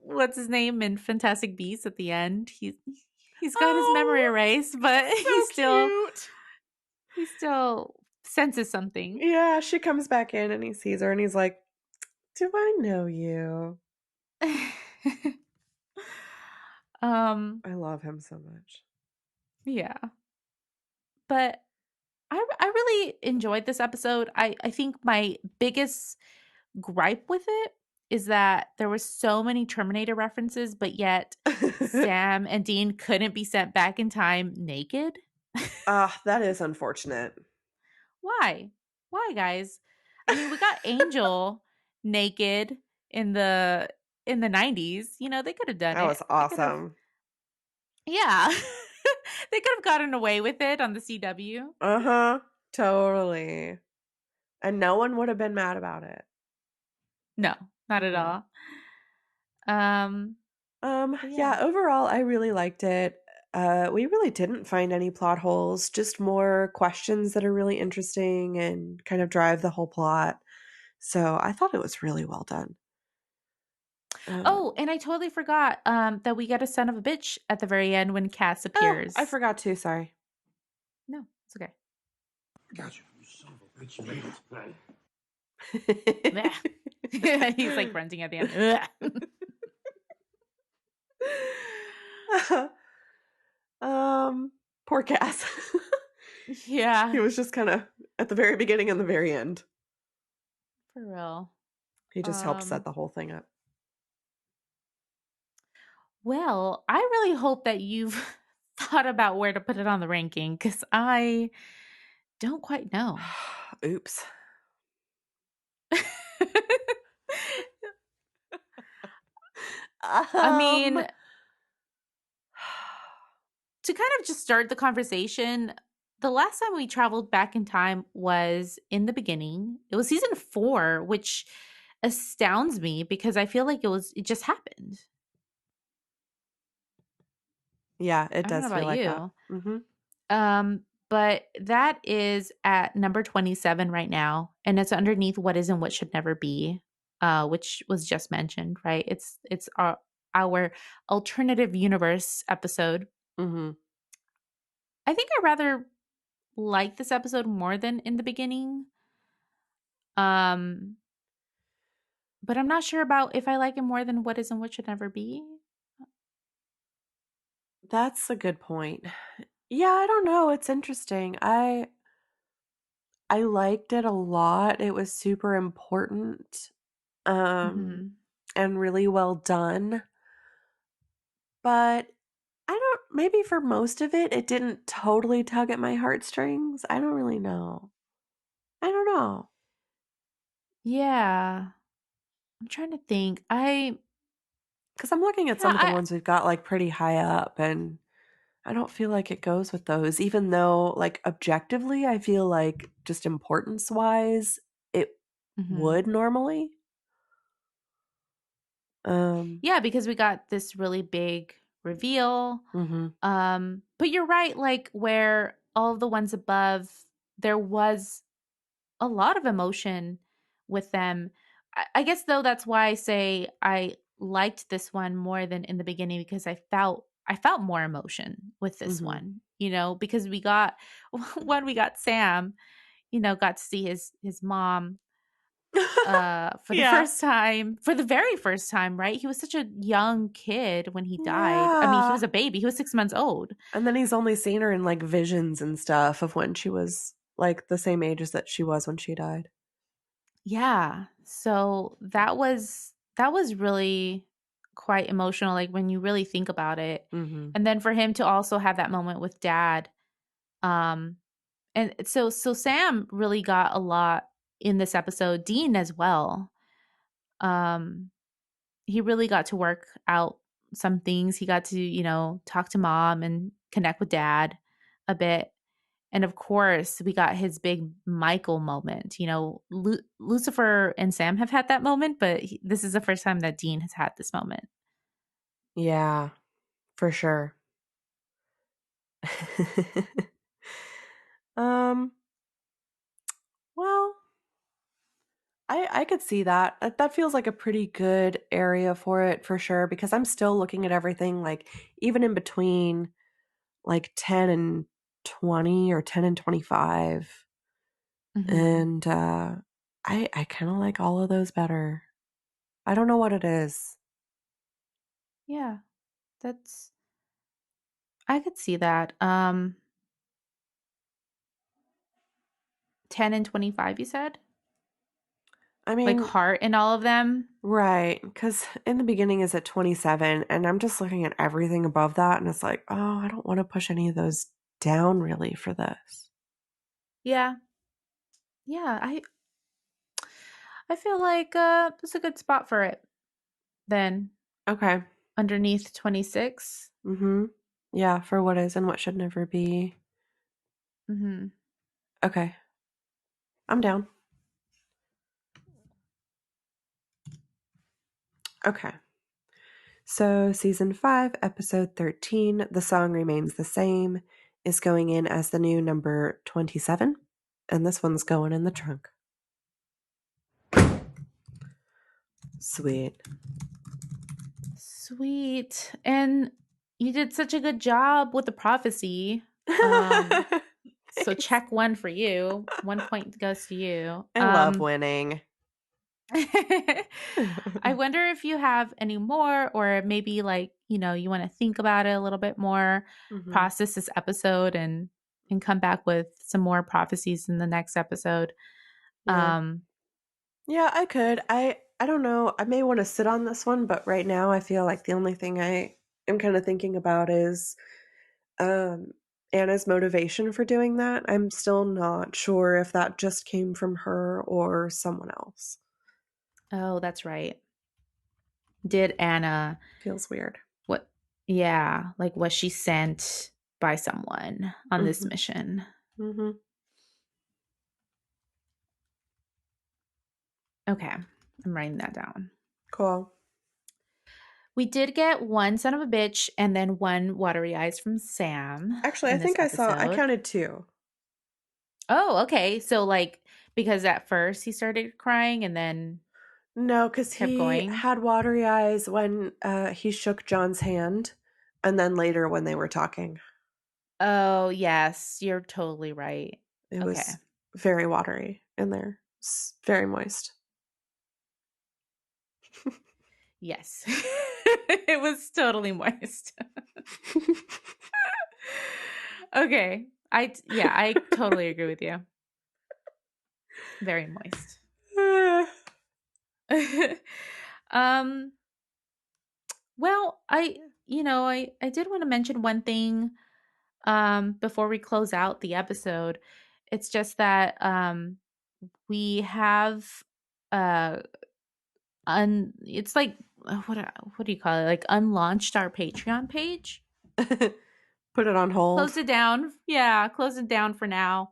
what's his name in Fantastic Beasts at the end? He's got his memory Oh, erased, but it's so cute. he still senses something. Yeah, she comes back in and he sees her and he's like, "Do I know you?" um, I love him so much. yeah, but I really enjoyed this episode. I think my biggest gripe with it is that there were so many Terminator references, but yet Sam and Dean couldn't be sent back in time naked. Ah, that is unfortunate. Why? Why, guys? I mean, we got Angel naked in the 90s. They could have done That it. was They could have, awesome. yeah. They could have gotten away with it on the CW. Uh-huh. Totally. And no one would have been mad about it. No, not at Mhm. all. Um, but Yeah, yeah. overall I really liked it. We really didn't find any plot holes, just more questions that are really interesting and kind of drive the whole plot. So I thought it was really well done. Oh, Um, and I totally forgot that we get a son of a bitch at the very end when Cass oh, I appears. forgot to, sorry. No, it's okay. Got you. You son of a bitch. You made it. Blech. He's like grunting at the end. Ugh. Poor Cass. He Yeah, was just kind of at the very beginning and the very end. for real. He just helped set Um, the whole thing up. well, I really hope that you've thought about where to put it on the ranking because I don't quite know. Oops. I Um, mean, to kind of just start the conversation, the last time we traveled back in time was in the beginning. It was season 4, which astounds me because I feel like it just happened. yeah, it I don't know does feel about like that. you. Hmm. But that is at number 27 right now, and it's underneath what is and what should never be, which was just mentioned, right? It's our alternative universe episode. Hmm. I think I rather like this episode more than in the beginning. Um, but I'm not sure about if I like it more than what is and what should never be. That's a good point. Yeah, I don't know. It's interesting. I liked it a lot. It was super important, um, Hmm. and really well done. But I don't, maybe for most of it, it didn't totally tug at my heartstrings. I don't really know. I don't know. Yeah, I'm trying to think. Because I'm looking at some of the I ones we've got like pretty high up, and I don't feel like it goes with those, even though, like, objectively, I feel like just importance wise, it mhm. would normally. Um, Yeah, because we got this really big reveal. mhm, But you're right, like where all of the ones above, there was a lot of emotion with them. I guess though that's why I say I liked this one more than in the beginning because I felt more emotion with this mhm, one, because we got when we got Sam, got to see his mom for the Yeah. very first time, right? He was such a young kid when he died. I mean, he Yeah. was a baby. He was 6 months old. And then he's only seen her in like visions and stuff of when she was like the same age as that she was when she died. Yeah. So that was really quite emotional, like when you really think about it. Mm-hmm. And then for him to also have that moment with dad. Um and so Sam really got a lot in this episode. Dean as well. Um he really got to work out some things. He got to, talk to mom and connect with dad a bit. And of course, we got his big Michael moment. Lucifer and Sam have had that moment, but this is the first time that Dean has had this moment. Yeah, for sure. um, well, I could see that. That feels like a pretty good area for it for sure because I'm still looking at everything like even in between like 10 and 20 or 10 and 25. Hmm. And I kind of like all of those better. I don't know what it is. Yeah, I could see that. 10 and 25, you said? I Like mean, heart in all of them? right, because in the beginning is at 27, and I'm just looking at everything above that, and it's like, oh, I don't want to push any of those down really for this. Yeah. Yeah, I feel like it's a good spot for it then, Okay. underneath 26. Mm-hmm. Yeah, for what is and what should never be. Mhm. Okay. I'm down. Okay. So, season 5, episode 13, the song remains the same, is going in as the new number 27, and this one's going in the trunk. Sweet. Sweet. And you did such a good job with the prophecy. Um, so Thanks. check 1 for you. 1 point goes to you. I love winning. I wonder if you have any more, or maybe like, you want to think about it a little bit more, Mhm. process this episode and come back with some more prophecies in the next episode. Yeah. Um, Yeah, I could. I don't know. I may want to sit on this one, but right now I feel like the only thing I am kind of thinking about is um Anna's motivation for doing that. I'm still not sure if that just came from her or someone else. oh, that's right. Did Anna Feels weird. what yeah, like was she sent by someone on this Mhm. mission? Mhm. Okay, I'm writing that down. Cool. We did get one son of a bitch and then one watery eyes from Sam Actually, I in this think I episode. counted 2. Oh, okay. So like because at first he started crying and then No, because kept he going. had watery eyes when he shook John's hand, and then later when they were talking. Oh, yes, you're totally right. It Okay. was very watery in there. Very moist. Yes. It was totally moist. Okay. Yeah, I totally agree with you. Very moist. um well, I did want to mention one thing before we close out the episode. It's just that we have uh it's like what do you call it? Like unlaunched our Patreon page. Put it on hold. Closed it down. Yeah, closed it down for now.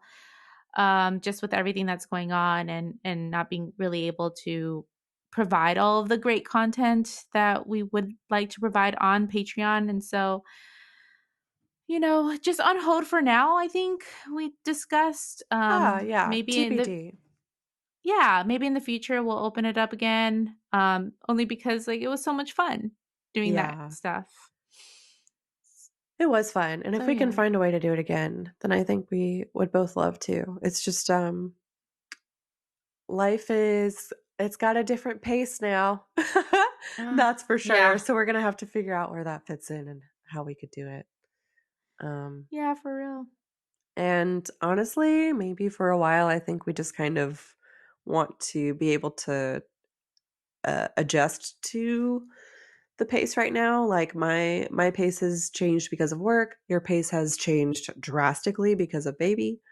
Just with everything that's going on and not being really able to provide all of the great content that we would like to provide on Patreon. And so, just on hold for now, I think we discussed. Yeah. Maybe in the TBD. yeah, maybe in the future we'll open it up again. Only because like it was so much fun doing that Yeah. stuff. It was fun. And if So we can yeah. find a way to do it again, then I think we would both love to. It's just life it's got a different pace now. That's for sure. Yeah. So we're going to have to figure out where that fits in and how we could do it. Yeah, for real. And honestly, maybe for a while, I think we just kind of want to be able to adjust to the pace right now. Like my pace has changed because of work. Your pace has changed drastically because of baby. Oh,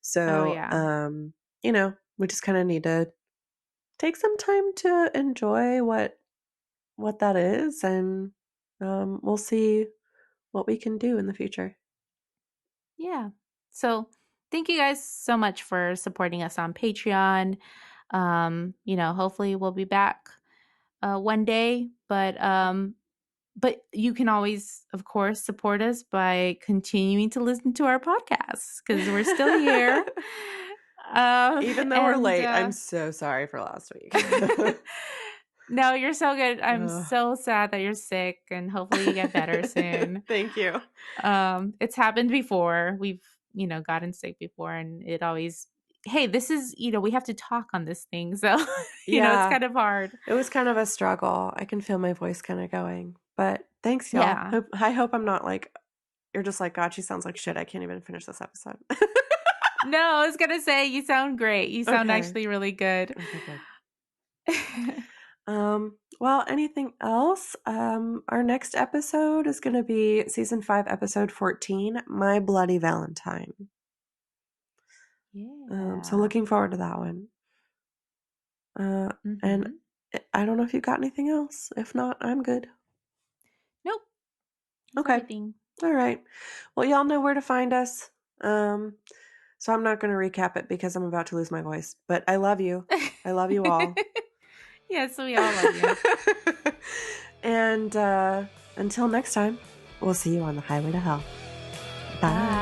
So, yeah. we just kind of need to take some time to enjoy what that is, and we'll see what we can do in the future. Yeah. So thank you guys so much for supporting us on Patreon. Hopefully we'll be back one day, but you can always, of course, support us by continuing to listen to our podcasts because we're still here. Even though we're late, I'm so sorry for last week. No, you're so good. I'm Ugh. so sad that you're sick, and hopefully you get better soon. Thank you. It's happened before. We've, gotten sick before, and it always, hey, this is, we have to talk on this thing. So, it's Yeah. kind of hard. It was kind of a struggle. I can feel my voice kind of going. But thanks, y'all. Yeah. I hope I'm not like, you're just like, God, she sounds like shit. I can't even finish this episode. No, I was going to say, you sound great. You sound Okay. actually really good. Okay, good. Well, anything else? Our next episode is going to be season 5, episode 14, My Bloody Valentine. Yeah. So looking forward to that one. And I don't know if you got anything else. If not, I'm good. Nope. That's Okay. everything. All right. Well, y'all know where to find us. So I'm not going to recap it because I'm about to lose my voice. But I love you. I love you all. Yes, we all love you. And until next time, we'll see you on the highway to hell. Bye.